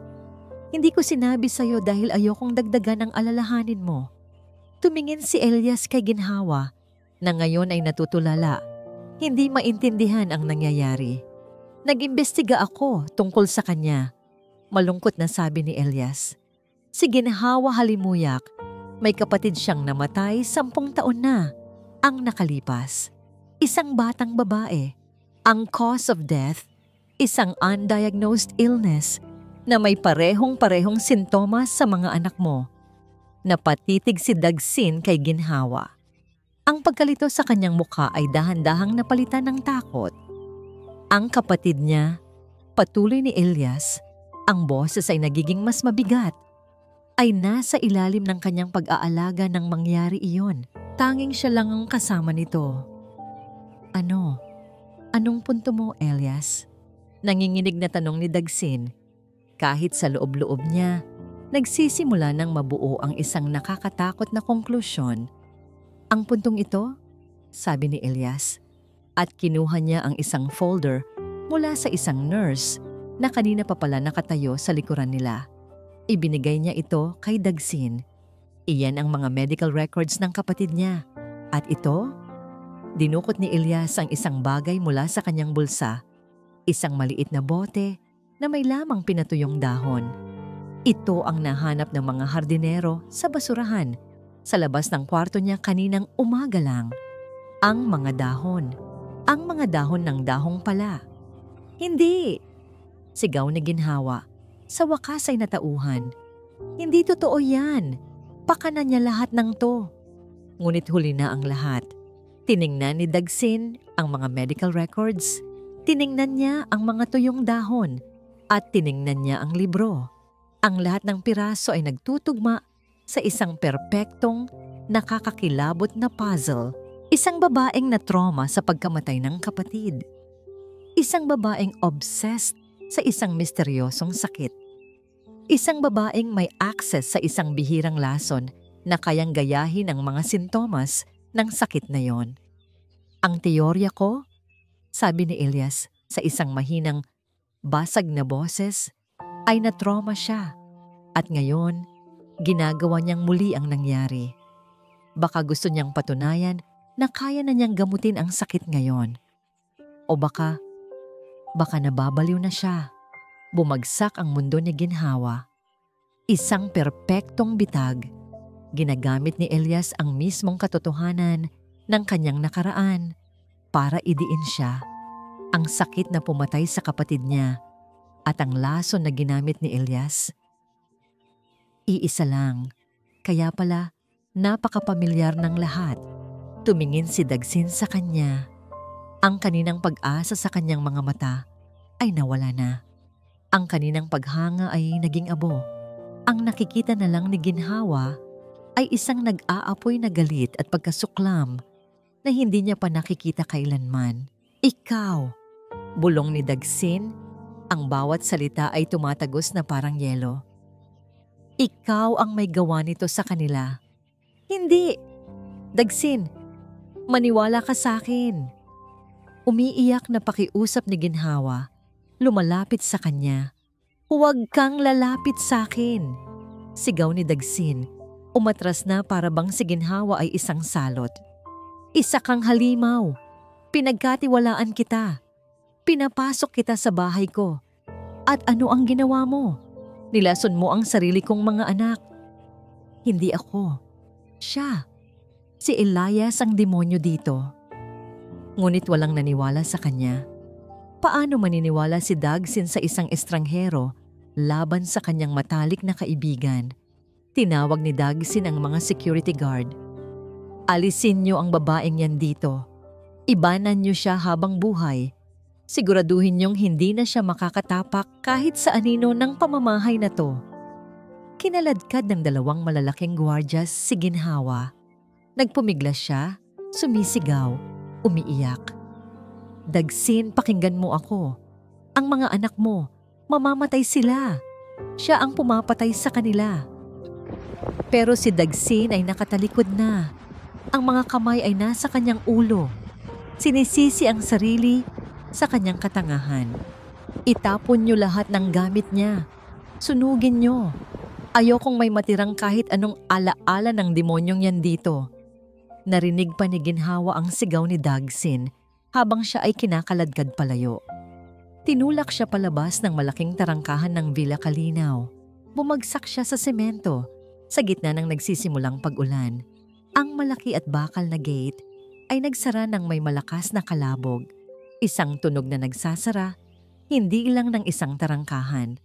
Hindi ko sinabi sa'yo dahil ayokong dagdagan ang alalahanin mo. Tumingin si Elias kay Ginhawa na ngayon ay natutulala. Hindi maintindihan ang nangyayari. Nag-imbestiga ako tungkol sa kanya. Malungkot na sabi ni Elias. Si Ginhawa Halimuyak, may kapatid siyang namatay 10 taon na ang nakalipas. Isang batang babae. Ang cause of death, isang undiagnosed illness na may parehong-parehong sintomas sa mga anak mo. Napatitig si Dagsin kay Ginhawa. Ang pagkalito sa kanyang mukha ay dahan-dahang napalitan ng takot. Ang kapatid niya, patuloy ni Elias, ang boses ay nagiging mas mabigat, ay nasa ilalim ng kanyang pag-aalaga nang mangyari iyon. Tanging siya lang ang kasama nito. Ano? Anong punto mo, Elias? Nanginginig na tanong ni Dagsin. Kahit sa loob-loob niya, nagsisimula ng mabuo ang isang nakakatakot na konklusyon. Ang puntong ito, sabi ni Elias, at kinuha niya ang isang folder mula sa isang nurse na kanina pa pala nakatayo sa likuran nila. Ibinigay niya ito kay Dagsin. Iyan ang mga medical records ng kapatid niya. At ito, dinukot ni Elias ang isang bagay mula sa kanyang bulsa. Isang maliit na bote na may lamang pinatuyong dahon. Ito ang nahanap ng mga hardinero sa basurahan sa labas ng kwarto niya kaninang umaga lang. Ang mga dahon. Ang mga dahon ng dahong pala. Hindi! Sigaw ni Ginhawa. Sa wakas ay natauhan. Hindi totoo yan. Pakanan niya lahat ng to. Ngunit huli na ang lahat. Tiningnan ni Dagsin ang mga medical records. Tiningnan niya ang mga tuyong dahon. At tiningnan niya ang libro. Ang lahat ng piraso ay nagtutugma sa isang perpektong, nakakakilabot na puzzle. Isang babaeng na trauma sa pagkamatay ng kapatid. Isang babaeng obsessed sa isang misteryosong sakit. Isang babaeng may access sa isang bihirang lason na kayang gayahin ang mga sintomas ng sakit na yon. Ang teorya ko, sabi ni Elias sa isang mahinang, basag na boses, ay na-trauma siya. At ngayon, ginagawa niyang muli ang nangyari. Baka gusto niyang patunayan na kaya na niyang gamutin ang sakit ngayon. O baka nababaliw na siya. Bumagsak ang mundo ni Ginhawa. Isang perpektong bitag. Ginagamit ni Elias ang mismong katotohanan ng kanyang nakaraan para idiin siya. Ang sakit na pumatay sa kapatid niya at ang lason na ginamit ni Elias. Iisa lang, kaya pala napakapamilyar ng lahat. Tumingin si Dagsin sa kanya. Ang kaninang pag-asa sa kanyang mga mata ay nawala na. Ang kaninang paghanga ay naging abo. Ang nakikita na lang ni Ginhawa ay isang nag-aapoy na galit at pagkasuklam na hindi niya pa nakikita kailanman. Ikaw, bulong ni Dagsin, ang bawat salita ay tumatagos na parang yelo. Ikaw ang may gawa nito sa kanila. Hindi! Dagsin, maniwala ka sa akin. Umiiyak na pakiusap ni Ginhawa, lumalapit sa kanya. Huwag kang lalapit sa akin. Sigaw ni Dagsin, umatras na para bang si Ginhawa ay isang salot. Isa kang halimaw. Pinagkatiwalaan kita. Pinapasok kita sa bahay ko. At ano ang ginawa mo? Nilason mo ang sarili kong mga anak. Hindi ako. Siya. Si Elias ang demonyo dito. Ngunit walang naniwala sa kanya. Paano maniniwala si Dagsin sa isang estranghero laban sa kanyang matalik na kaibigan? Tinawag ni Dagsin ang mga security guard. Alisin niyo ang babaeng yan dito. Ibanan niyo siya habang buhay. Siguraduhin niyong hindi na siya makakatapak kahit sa anino ng pamamahay na to. Kinaladkad ng dalawang malalaking gwardyas si Ginhawa. Nagpumiglas siya, sumisigaw, umiiyak. Dagsin, pakinggan mo ako. Ang mga anak mo, mamamatay sila. Siya ang pumapatay sa kanila. Pero si Dagsin ay nakatalikod na. Ang mga kamay ay nasa kanyang ulo. Sinisisi ang sarili sa kanyang katangahan. Itapon niyo lahat ng gamit niya. Sunugin niyo. Ayokong may matirang kahit anong alaala ng demonyong yan dito. Narinig pa ni Ginhawa ang sigaw ni Dagsin habang siya ay kinakaladkad palayo. Tinulak siya palabas ng malaking tarangkahan ng Villa Kalinaw. Bumagsak siya sa semento sa gitna ng nagsisimulang pag-ulan. Ang malaki at bakal na gate ay nagsara ng may malakas na kalabog. Isang tunog na nagsasara, hindi lang ng isang tarangkahan,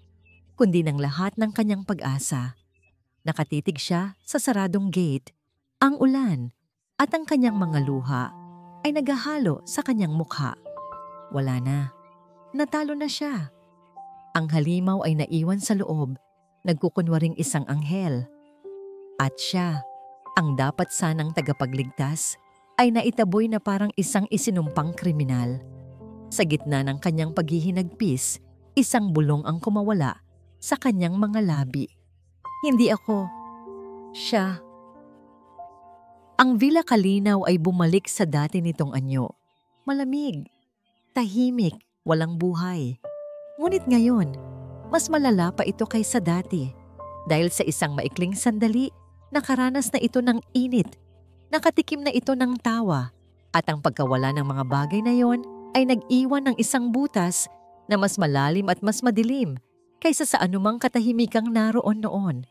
kundi ng lahat ng kanyang pag-asa. Nakatitig siya sa saradong gate. Ang ulan at ang kanyang mga luha ay naghahalo sa kanyang mukha. Wala na. Natalo na siya. Ang halimaw ay naiwan sa loob, nagkukunwaring isang anghel. At siya, ang dapat sanang tagapagligtas, ay naitaboy na parang isang isinumpang kriminal. Sa gitna ng kanyang paghihinagpis, isang bulong ang kumawala sa kanyang mga labi. Hindi ako. Siya. Ang Villa Kalinaw ay bumalik sa dati nitong anyo. Malamig, tahimik, walang buhay. Ngunit ngayon, mas malala pa ito kaysa dati. Dahil sa isang maikling sandali, nakaranas na ito ng init. Nakatikim na ito ng tawa. At ang pagkawala ng mga bagay na yon ay nag-iwan ng isang butas na mas malalim at mas madilim kaysa sa anumang katahimikang naroon noon.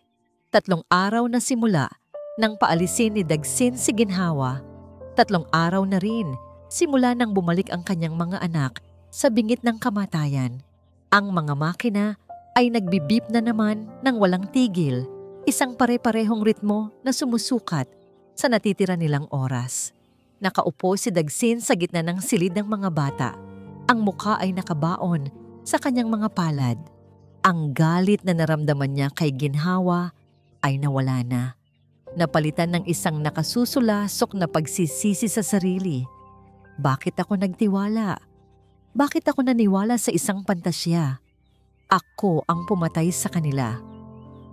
3 araw na simula nang paalisin ni Dagsin si Ginhawa. 3 araw na rin simula nang bumalik ang kanyang mga anak sa bingit ng kamatayan. Ang mga makina ay nagbibip na naman ng walang tigil, isang pare-parehong ritmo na sumusukat sa natitira nilang oras. Nakaupo si Dagsin sa gitna ng silid ng mga bata. Ang mukha ay nakabaon sa kanyang mga palad. Ang galit na naramdaman niya kay Ginhawa ay nawala na. Napalitan ng isang nakasusulasok na pagsisisi sa sarili. Bakit ako nagtiwala? Bakit ako naniwala sa isang pantasya? Ako ang pumatay sa kanila.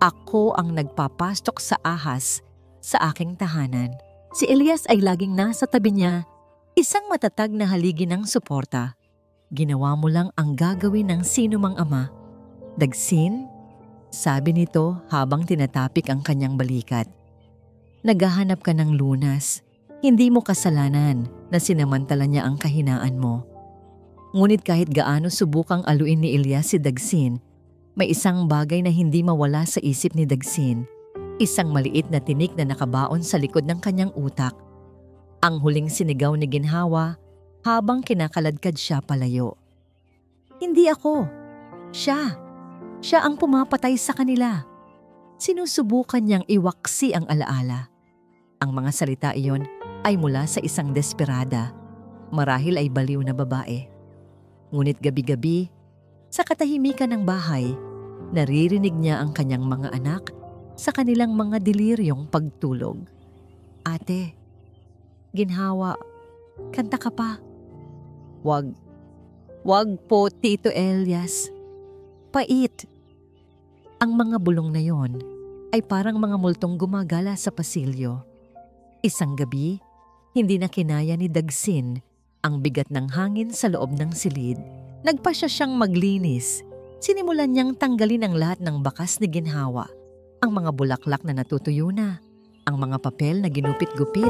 Ako ang nagpapastok sa ahas sa aking tahanan. Si Elias ay laging nasa tabi niya, isang matatag na haligi ng suporta. Ginawa mo lang ang gagawin ng sino mang ama. Dagsin? Sabi nito habang tinatapik ang kanyang balikat. Naghahanap ka ng lunas. Hindi mo kasalanan na sinamantala niya ang kahinaan mo. Ngunit kahit gaano subukang aluin ni Elias si Dagsin, may isang bagay na hindi mawala sa isip ni Dagsin. Isang maliit na tinik na nakabaon sa likod ng kanyang utak. Ang huling sinigaw ni Ginhawa habang kinakaladkad siya palayo. Hindi ako. Siya. Siya ang pumapatay sa kanila. Sinusubukan niyang iwaksi ang alaala. Ang mga salita iyon ay mula sa isang desperada. Marahil ay baliw na babae. Ngunit gabi-gabi, sa katahimikan ng bahay, naririnig niya ang kanyang mga anak sa kanilang mga deliryong pagtulog. Ate, Ginhawa, kanta ka pa. Wag, wag po, Tito Elias. Pait. Ang mga bulong na yon ay parang mga multong gumagala sa pasilyo. Isang gabi, hindi na kinaya ni Dagsin ang bigat ng hangin sa loob ng silid. Nagpasya siyang maglinis. Sinimulan niyang tanggalin ang lahat ng bakas ni ginhawa. Ang mga bulaklak na natutuyo na, ang mga papel na ginupit-gupit,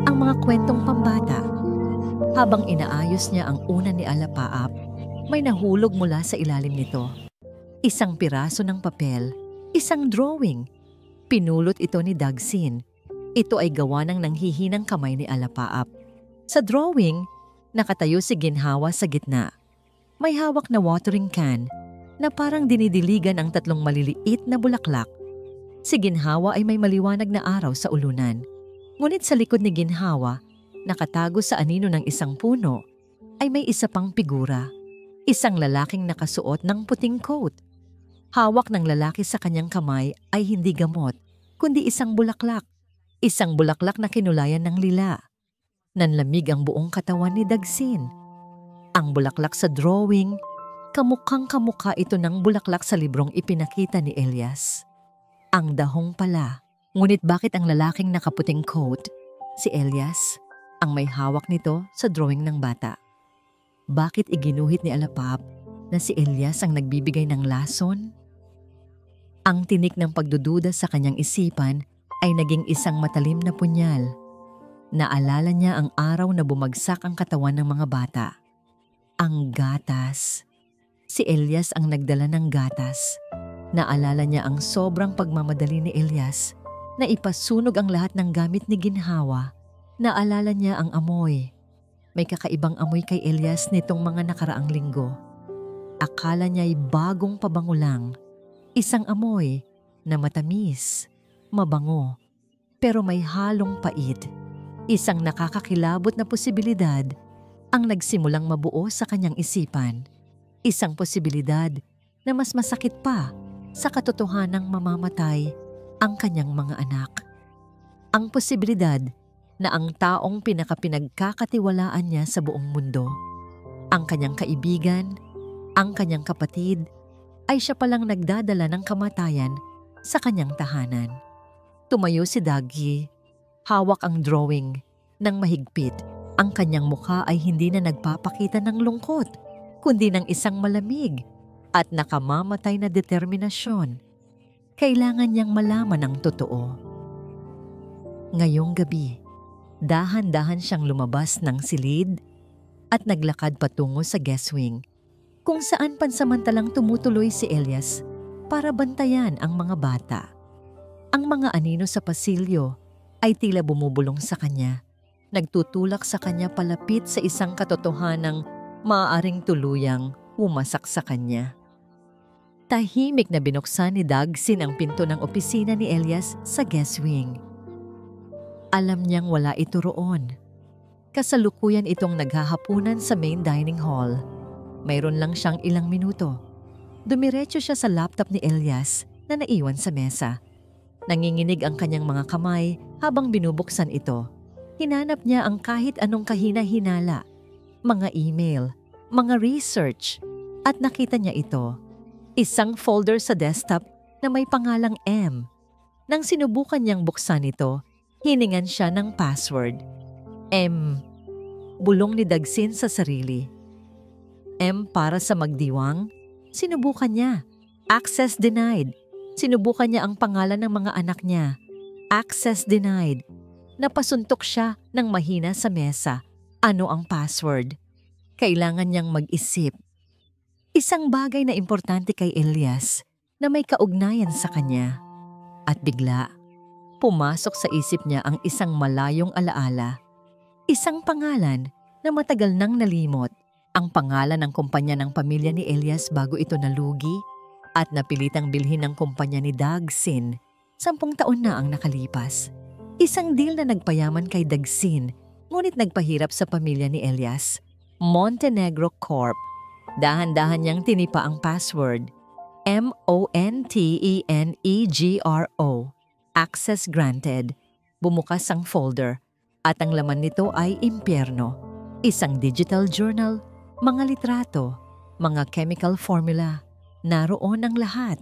ang mga kwentong pambata. Habang inaayos niya ang una ni Alapaap, may nahulog mula sa ilalim nito. Isang piraso ng papel, isang drawing. Pinulot ito ni Dagsin. Ito ay gawa ng nanghihinang kamay ni Alapaap. Sa drawing, nakatayo si ginhawa sa gitna. May hawak na watering can na parang dinidiligan ang 3 maliliit na bulaklak. Si ginhawa ay may maliwanag na araw sa ulunan. Ngunit sa likod ni ginhawa, nakatago sa anino ng isang puno, ay may isa pang figura. Isang lalaking nakasuot ng puting coat. Hawak ng lalaki sa kanyang kamay ay hindi gamot, kundi isang bulaklak. Isang bulaklak na kinulayan ng lila. Nanlamig ang buong katawan ni Dagsin. Ang bulaklak sa drawing, kamukhang-kamukha ito ng bulaklak sa librong ipinakita ni Elias. Ang dahong pala. Ngunit bakit ang lalaking nakaputing coat, si Elias, ang may hawak nito sa drawing ng bata? Bakit iginuhit ni Alapap na si Elias ang nagbibigay ng lason? Ang tinik ng pagdududa sa kanyang isipan ay naging isang matalim na punyal. Naalala niya ang araw na bumagsak ang katawan ng mga bata. Ang gatas. Si Elias ang nagdala ng gatas. Naalala niya ang sobrang pagmamadali ni Elias na ipasunog ang lahat ng gamit ni ginhawa. Naalala niya ang amoy. May kakaibang amoy kay Elias nitong mga nakaraang linggo. Akala niya'y bagong pabango lang. Isang amoy na matamis, mabango, pero may halong pait. Isang nakakakilabot na posibilidad ang nagsimulang mabuo sa kanyang isipan. Isang posibilidad na mas masakit pa sa katotohanang mamamatay ang kanyang mga anak. Ang posibilidad na ang taong pinagkakatiwalaan niya sa buong mundo, ang kanyang kaibigan, ang kanyang kapatid, ay siya palang nagdadala ng kamatayan sa kanyang tahanan. Tumayo si Daggy, hawak ang drawing ng mahigpit. Ang kanyang mukha ay hindi na nagpapakita ng lungkot, kundi ng isang malamig at nakamamatay na determinasyon. Kailangan niyang malaman ang totoo. Ngayong gabi, dahan-dahan siyang lumabas ng silid at naglakad patungo sa guest wing, kung saan pansamantalang tumutuloy si Elias para bantayan ang mga bata. Ang mga anino sa pasilyo ay tila bumubulong sa kanya, nagtutulak sa kanya palapit sa isang katotohanang maaaring tuluyang umasak sa kanya. Tahimik na binuksan ni Dagsin ang pinto ng opisina ni Elias sa guest wing. Alam niyang wala ito roon. Kasalukuyan itong naghahapunan sa main dining hall. Mayroon lang siyang ilang minuto. Dumiretso siya sa laptop ni Elias na naiwan sa mesa. Nanginginig ang kanyang mga kamay habang binubuksan ito. Hinanap niya ang kahit anong kahina-hinala, mga email, mga research, at nakita niya ito. Isang folder sa desktop na may pangalang M. Nang sinubukan niyang buksan ito, hiningan siya ng password. M. Bulong ni Dagsin sa sarili. M para sa magdiwang? Sinubukan niya. Access denied. Sinubukan niya ang pangalan ng mga anak niya. Access denied. Napasuntok siya ng mahina sa mesa. Ano ang password? Kailangan niyang mag-isip. Isang bagay na importante kay Elias na may kaugnayan sa kanya. At bigla, pumasok sa isip niya ang isang malayong alaala. Isang pangalan na matagal nang nalimot. Ang pangalan ng kumpanya ng pamilya ni Elias bago ito nalugi at napilitang bilhin ng kumpanya ni Dagsin. 10 taon na ang nakalipas. Isang deal na nagpayaman kay Dagsin, ngunit nagpahirap sa pamilya ni Elias. Montenegro Corp. Dahan-dahan niyang tinipa ang password. Montenegro. Access granted. Bumukas ang folder at ang laman nito ay impyerno. Isang digital journal Mga litrato, mga chemical formula, naroon ang lahat.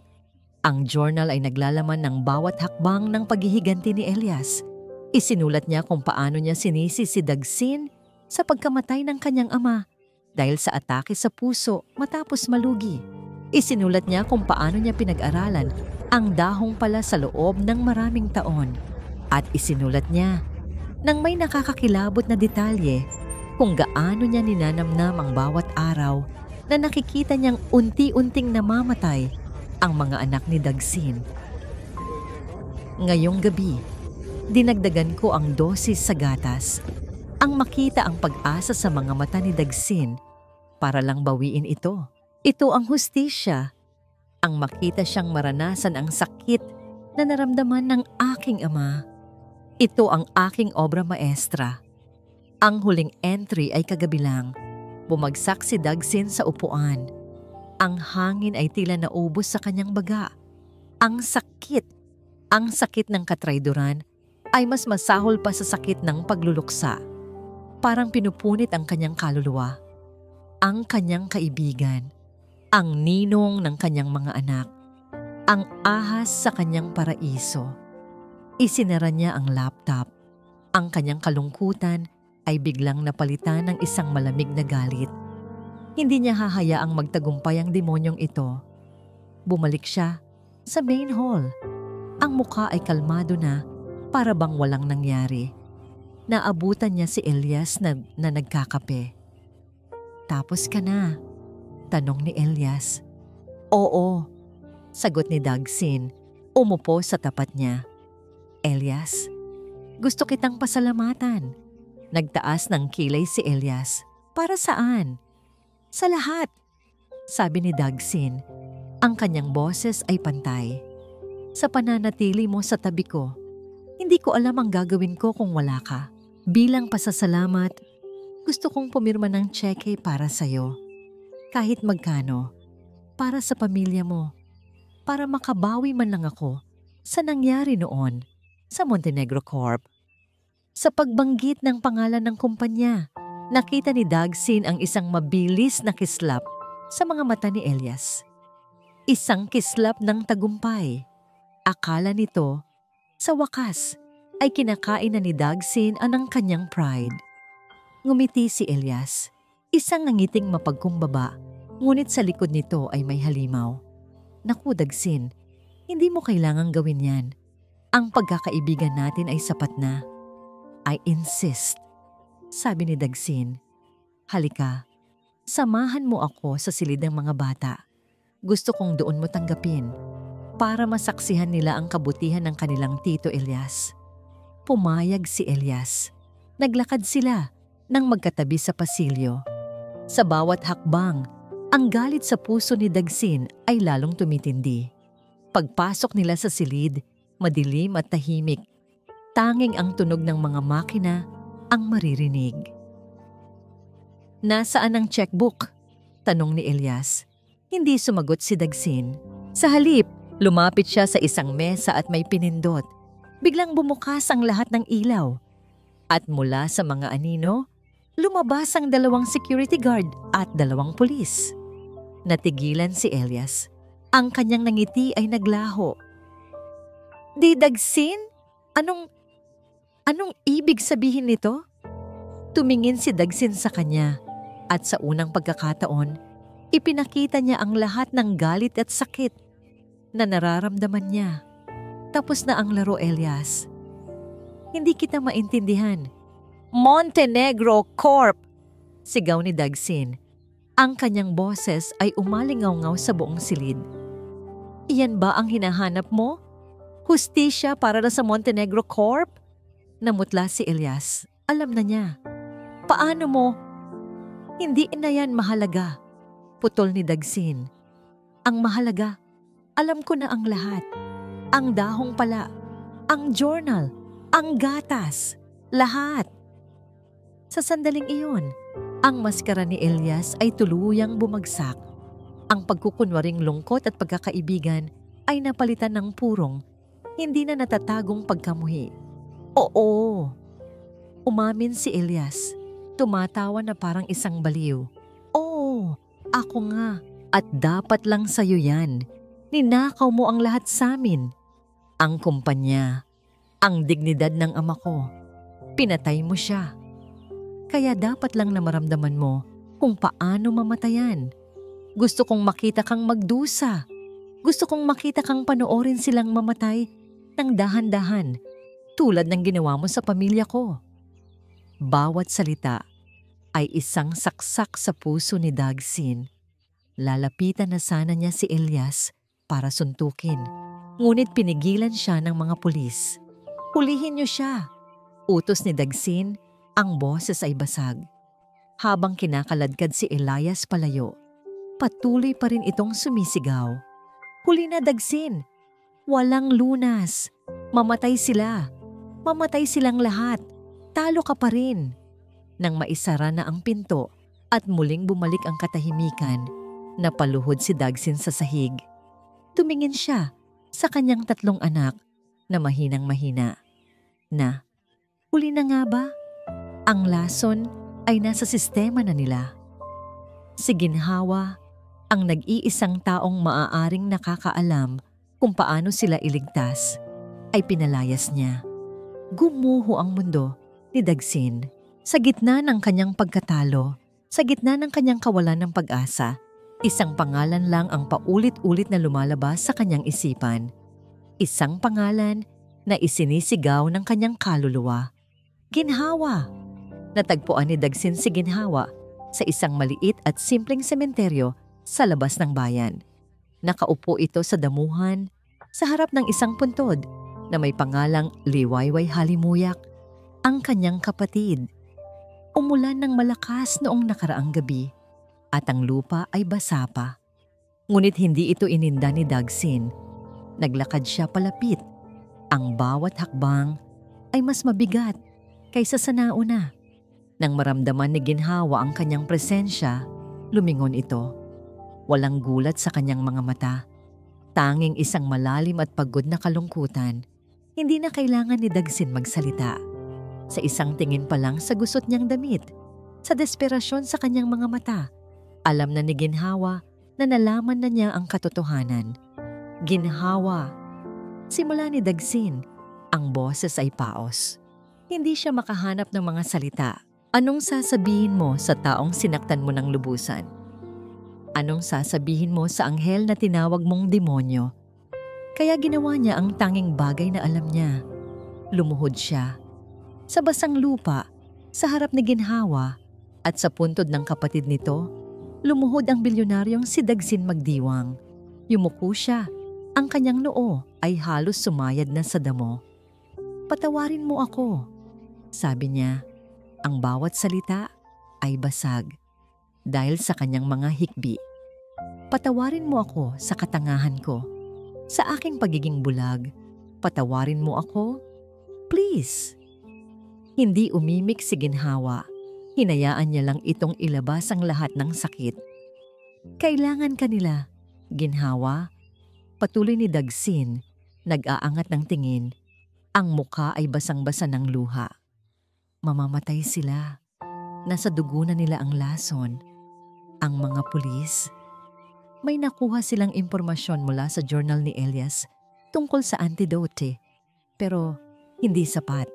Ang journal ay naglalaman ng bawat hakbang ng paghihiganti ni Elias. Isinulat niya kung paano niya sinisi si Dagsin sa pagkamatay ng kanyang ama dahil sa atake sa puso matapos malugi. Isinulat niya kung paano niya pinag-aralan ang dahong pala sa loob ng maraming taon. At isinulat niya nang may nakakakilabot na detalye kung gaano niya ninanamnam ang bawat araw na nakikita niyang unti-unting namamatay ang mga anak ni Dagsin. Ngayong gabi, dinagdagan ko ang dosis sa gatas, ang makita ang pag-asa sa mga mata ni Dagsin para lang bawiin ito. Ito ang hustisya, ang makita siyang maranasan ang sakit na naramdaman ng aking ama. Ito ang aking obra maestra. Ang huling entry ay kagabi lang. Bumagsak si Dagsin sa upuan. Ang hangin ay tila naubos sa kanyang baga. Ang sakit ng katrayduran ay mas masahol pa sa sakit ng pagluluksa. Parang pinupunit ang kanyang kaluluwa, ang kanyang kaibigan, ang ninong ng kanyang mga anak, ang ahas sa kanyang paraiso. Isinara niya ang laptop. Ang kanyang kalungkutan ay biglang napalitan ng isang malamig na galit. Hindi niya hahayaang magtagumpay ang demonyong ito. Bumalik siya sa main hall. Ang mukha ay kalmado na, para bang walang nangyari. Naabutan niya si Elias na nagkakape. "Tapos ka na?" tanong ni Elias. "Oo," sagot ni Dagsin, umupo sa tapat niya. "Elias, gusto kitang pasalamatan." Nagtaas ng kilay si Elias. "Para saan?" "Sa lahat," sabi ni Dagsin. Ang kanyang boses ay pantay. "Sa pananatili mo sa tabi ko. Hindi ko alam ang gagawin ko kung wala ka. Bilang pasasalamat, gusto kong pumirma ng cheque para sa'yo. Kahit magkano. Para sa pamilya mo. Para makabawi man lang ako sa nangyari noon sa Montenegro Corp." Sa pagbanggit ng pangalan ng kumpanya, nakita ni Dagsin ang isang mabilis na kislap sa mga mata ni Elias. Isang kislap ng tagumpay. Akala nito, sa wakas, ay kinakain na ni Dagsin ang kanyang pride. Ngumiti si Elias, isang ngangiting mapagkumbaba, ngunit sa likod nito ay may halimaw. "Naku Dagsin, hindi mo kailangang gawin yan. Ang pagkakaibigan natin ay sapat na." "I insist," sabi ni Dagsin. "Halika, samahan mo ako sa silid ng mga bata. Gusto kong doon mo tanggapin para masaksihan nila ang kabutihan ng kanilang tito Elias." Pumayag si Elias. Naglakad sila nang magkatabi sa pasilyo. Sa bawat hakbang, ang galit sa puso ni Dagsin ay lalong tumitindi. Pagpasok nila sa silid, madilim at tahimik. Tanging ang tunog ng mga makina ang maririnig. "Nasaan ang checkbook?" tanong ni Elias. Hindi sumagot si Dagsin. Sa halip, lumapit siya sa isang mesa at may pinindot. Biglang bumukas ang lahat ng ilaw. At mula sa mga anino, lumabas ang 2 security guard at 2 pulis. Natigilan si Elias. Ang kanyang nangiti ay naglaho. "Di Dagsin? Anong ibig sabihin nito?" Tumingin si Dagsin sa kanya at sa unang pagkakataon, ipinakita niya ang lahat ng galit at sakit na nararamdaman niya. "Tapos na ang laro, Elias. Hindi kita maintindihan." "Montenegro Corp!" sigaw ni Dagsin. Ang kanyang boses ay umalingaw-ngaw sa buong silid. "Iyan ba ang hinahanap mo? Hustisya para na sa Montenegro Corp?" Namutla si Elias. Alam na niya. "Paano mo?" "Hindi na yan mahalaga," putol ni Dagsin. "Ang mahalaga, alam ko na ang lahat. Ang dahong pala, ang journal, ang gatas, lahat." Sa sandaling iyon, ang maskara ni Elias ay tuluyang bumagsak. Ang pagkukunwaring lungkot at pagkakaibigan ay napalitan ng purong, hindi na natatagong pagkamuhi. "Oo," umamin si Elias. Tumatawa na parang isang baliw. "Oo, Ako nga, at dapat lang sa'yo yan. Ninakaw mo ang lahat sa amin. Ang kumpanya, ang dignidad ng ama ko. Pinatay mo siya. Kaya dapat lang na maramdaman mo kung paano mamatayan. Gusto kong makita kang magdusa. Gusto kong makita kang panoorin silang mamatay ng dahan-dahan tulad ng ginawa mo sa pamilya ko. Bawat salita ay isang saksak sa puso ni Dagsin. Lalapitan na sana niya si Elias para suntukin. Ngunit pinigilan siya ng mga pulis. Hulihin niyo siya. Utos ni Dagsin, ang boses ay basag. Habang kinakaladkad si Elias palayo, patuloy pa rin itong sumisigaw. Huli na, Dagsin. Walang lunas. Mamatay sila. Mamatay silang lahat. Talo ka pa rin. Nang maisara na ang pinto at muling bumalik ang katahimikan, napaluhod si Dagsin sa sahig. Tumingin siya sa kanyang 3 anak na mahinang-mahina. Na, huli na nga ba? Ang lason ay nasa sistema na nila. Si Ginhawa, ang nag-iisang taong maaaring nakakaalam kung paano sila iligtas, ay pinalayas niya. Gumuho ang mundo ni Dagsin. Sa gitna ng kanyang pagkatalo, sa gitna ng kanyang kawalan ng pag-asa, isang pangalan lang ang paulit-ulit na lumalabas sa kanyang isipan. Isang pangalan na isinisigaw ng kanyang kaluluwa. Ginhawa! Natagpuan ni Dagsin si Ginhawa sa isang maliit at simpleng sementeryo sa labas ng bayan. Nakaupo ito sa damuhan sa harap ng isang puntod na may pangalang Liwayway Halimuyak, ang kanyang kapatid. Umulan ng malakas noong nakaraang gabi at ang lupa ay basa pa. Ngunit hindi ito ininda ni Dagsin. Naglakad siya palapit. Ang bawat hakbang ay mas mabigat kaysa sa nauna. Nang maramdaman ni Ginhawa ang kanyang presensya, lumingon ito. Walang gulat sa kanyang mga mata. Tanging isang malalim at pagod na kalungkutan. Hindi na kailangan ni Dagsin magsalita. Sa isang tingin pa lang sa gusot niyang damit, sa desperasyon sa kanyang mga mata, alam na ni Ginhawa na nalaman na niya ang katotohanan. Ginhawa. Simula ni Dagsin, ang boses ay paos. Hindi siya makahanap ng mga salita. Anong sasabihin mo sa taong sinaktan mo ng lubusan? Anong sasabihin mo sa anghel na tinawag mong demonyo? Kaya ginawa niya ang tanging bagay na alam niya. Lumuhod siya. Sa basang lupa, sa harap ni Ginhawa at sa puntod ng kapatid nito, lumuhod ang bilyonaryong si Dagsin Magdiwang. Yumuko siya. Ang kanyang noo ay halos sumayad na sa damo. Patawarin mo ako, sabi niya. Ang bawat salita ay basag dahil sa kanyang mga hikbi. Patawarin mo ako sa katangahan ko, sa aking pagiging bulag. Patawarin mo ako, please. Hindi umimik si Ginhawa. Hinayaan niya lang itong ilabas ang lahat ng sakit. Kailangan kanila, Ginhawa. Patuloy ni Dagsin, nag-aangat ng tingin. Ang mukha ay basang-basa ng luha. Mamamatay sila. Nasa dugo na nila ang lason. Ang mga pulis. May nakuha silang impormasyon mula sa journal ni Elias tungkol sa antidote. Pero hindi sapat.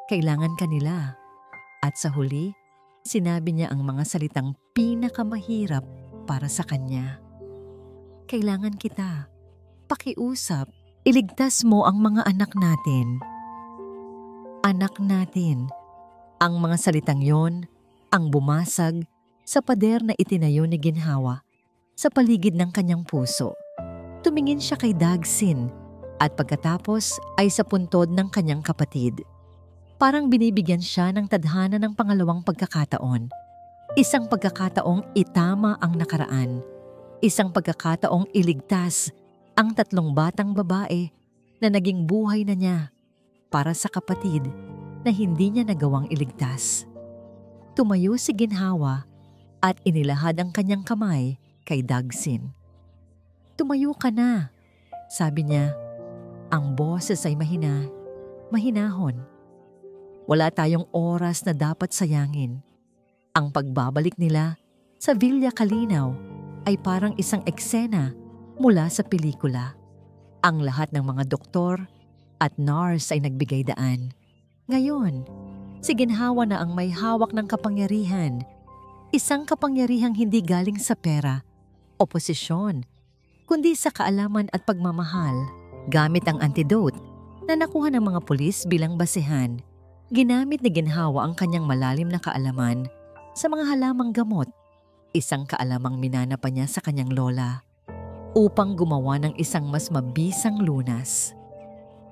Kailangan kanila. At sa huli, sinabi niya ang mga salitang pinakamahirap para sa kanya. Kailangan kita. Pakiusap. Iligtas mo ang mga anak natin. Anak natin. Ang mga salitang yon ang bumasag sa pader na itinayo ni Ginhawa sa paligid ng kanyang puso. Tumingin siya kay Dagsin at pagkatapos ay sa puntod ng kanyang kapatid. Parang binibigyan siya ng tadhana ng pangalawang pagkakataon. Isang pagkakataong itama ang nakaraan. Isang pagkakataong iligtas ang 3 batang babae na naging buhay na niya para sa kapatid na hindi niya nagawang iligtas. Tumayo si Ginhawa at inilahad ang kanyang kamay kay Dagsin. Tumayo ka na, sabi niya. Ang boses ay mahinahon. Wala tayong oras na dapat sayangin. Ang pagbabalik nila sa Villa Calinaw ay parang isang eksena mula sa pelikula. Ang lahat ng mga doktor at nurse ay nagbigay daan. Ngayon, si Ginhawa na ang may hawak ng kapangyarihan. Isang kapangyarihang hindi galing sa pera o posisyon, kundi sa kaalaman at pagmamahal. Gamit ang antidote na nakuha ng mga pulis bilang basehan, ginamit ni Ginhawa ang kanyang malalim na kaalaman sa mga halamang gamot. Isang kaalamang minana pa niya sa kanyang lola upang gumawa ng isang mas mabisang lunas.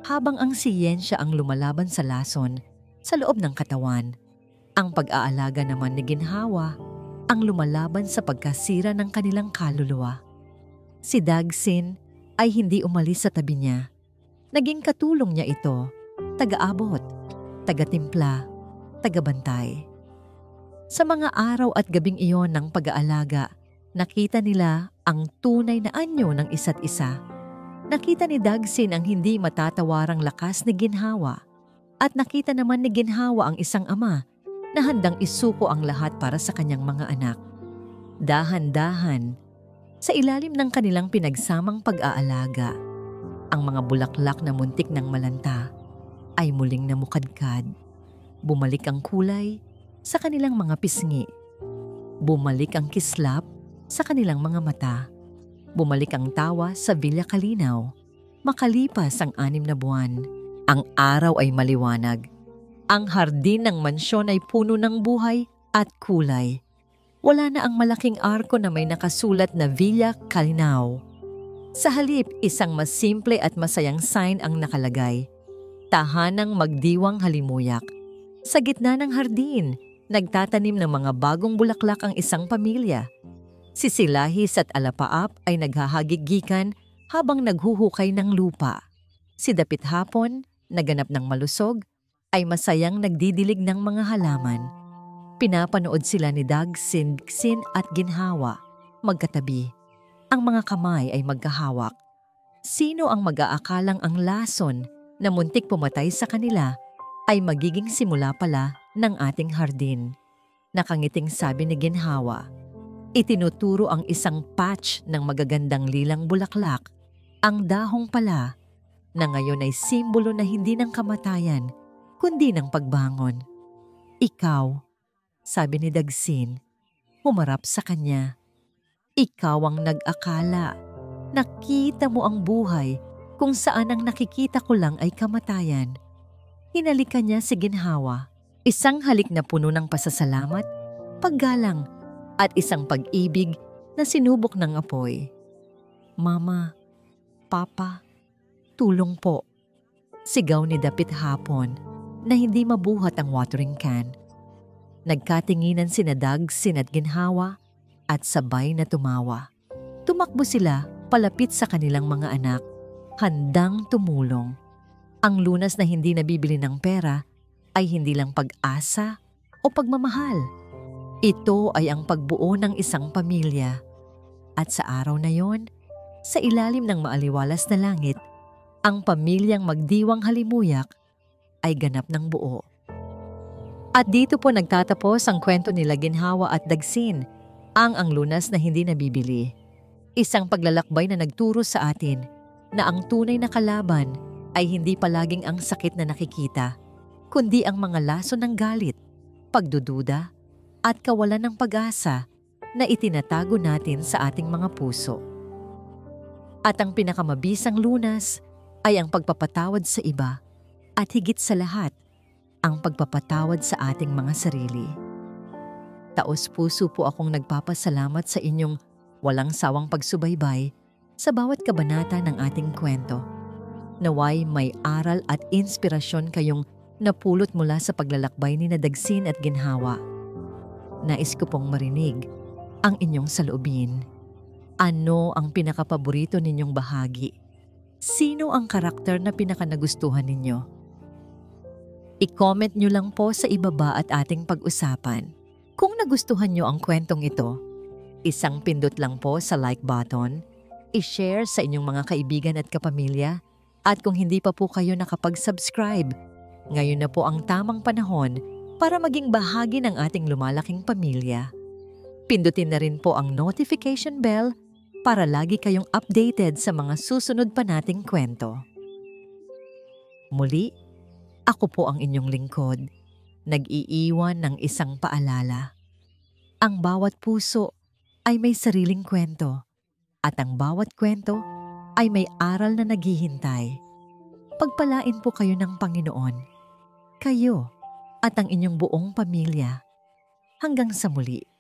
Habang ang siyensya ang lumalaban sa lason sa loob ng katawan, ang pag-aalaga naman ni Ginhawa ang lumalaban sa pagkasira ng kanilang kaluluwa. Si Dagsin ay hindi umalis sa tabi niya. Naging katulong niya ito, taga-abot, taga-timpla, taga-bantay. Sa mga araw at gabing iyon ng pag-aalaga, nakita nila ang tunay na anyo ng isa't isa. Nakita ni Dagsin ang hindi matatawarang lakas ni Ginhawa at nakita naman ni Ginhawa ang isang ama na handang isuko ang lahat para sa kanyang mga anak. Dahan-dahan, sa ilalim ng kanilang pinagsamang pag-aalaga, ang mga bulaklak na muntik ng malanta ay muling namukadkad. Bumalik ang kulay sa kanilang mga pisngi. Bumalik ang kislap sa kanilang mga mata. Bumalik ang tawa sa Villa Kalinaw. Makalipas ang 6 na buwan, ang araw ay maliwanag. Ang hardin ng mansyon ay puno ng buhay at kulay. Wala na ang malaking arko na may nakasulat na Villa Kalinaw. Sa halip, isang mas simple at masayang sign ang nakalagay. Tahanang Magdiwang Halimuyak. Sa gitna ng hardin, nagtatanim ng mga bagong bulaklak ang isang pamilya. Si Silahis at Alapaap ay naghahagigikan habang naghuhukay ng lupa. Si Dapit Hapon, naganap ng malusog, ay masayang nagdidilig ng mga halaman. Pinapanood sila ni Dagsin at Ginhawa, magkatabi. Ang mga kamay ay magkahawak. Sino ang mag-aakalang ang lason na muntik pumatay sa kanila ay magiging simula pala ng ating hardin? Nakangiting sabi ni Ginhawa. Itinuturo ang isang patch ng magagandang lilang bulaklak, ang dahong pala, na ngayon ay simbolo na hindi ng kamatayan, kundi ng pagbangon. Ikaw, sabi ni Dagsin, humarap sa kanya. Ikaw ang nag-akala. Nakita mo ang buhay kung saan ang nakikita ko lang ay kamatayan. Hinalikan niya si Ginhawa. Isang halik na puno ng pasasalamat, paggalang, at isang pag-ibig na sinubok ng apoy. Mama, Papa, tulong po. Sigaw ni Dapit Hapon na hindi mabuhat ang watering can. Nagkatinginan sina Dagsin at Ginhawa at sabay na tumawa. Tumakbo sila palapit sa kanilang mga anak, handang tumulong. Ang lunas na hindi nabibili ng pera ay hindi lang pag-asa o pagmamahal. Ito ay ang pagbuo ng isang pamilya. At sa araw na yon, sa ilalim ng maaliwalas na langit, ang pamilyang Magdiwang Halimuyak ay ganap ng buo. At dito po nagtatapos ang kwento nila Ginhawa at Dagsin, ang lunas na hindi nabibili. Isang paglalakbay na nagturo sa atin na ang tunay na kalaban ay hindi palaging ang sakit na nakikita, kundi ang mga laso ng galit, pagdududa, at kawalan ng pag-asa na itinatago natin sa ating mga puso. At ang pinakamabisang lunas ay ang pagpapatawad sa iba at higit sa lahat, ang pagpapatawad sa ating mga sarili. Taos-puso po akong nagpapasalamat sa inyong walang sawang pagsubaybay sa bawat kabanata ng ating kwento. Naway may aral at inspirasyon kayong napulot mula sa paglalakbay ni Dagsin at Ginhawa. Nais ko pong marinig ang inyong saloobin. Ano ang pinakapaborito ninyong bahagi? Sino ang karakter na pinakanagustuhan ninyo? I-comment nyo lang po sa ibaba at ating pag-usapan. Kung nagustuhan nyo ang kwentong ito, isang pindot lang po sa like button, i-share sa inyong mga kaibigan at kapamilya, at kung hindi pa po kayo nakapag-subscribe, ngayon na po ang tamang panahon para maging bahagi ng ating lumalaking pamilya. Pindutin na rin po ang notification bell para lagi kayong updated sa mga susunod pa nating kwento. Muli, ako po ang inyong lingkod, nag-iiwan ng isang paalala. Ang bawat puso ay may sariling kwento at ang bawat kwento ay may aral na naghihintay. Pagpalain po kayo ng Panginoon, kayo at ang inyong buong pamilya. Hanggang sa muli.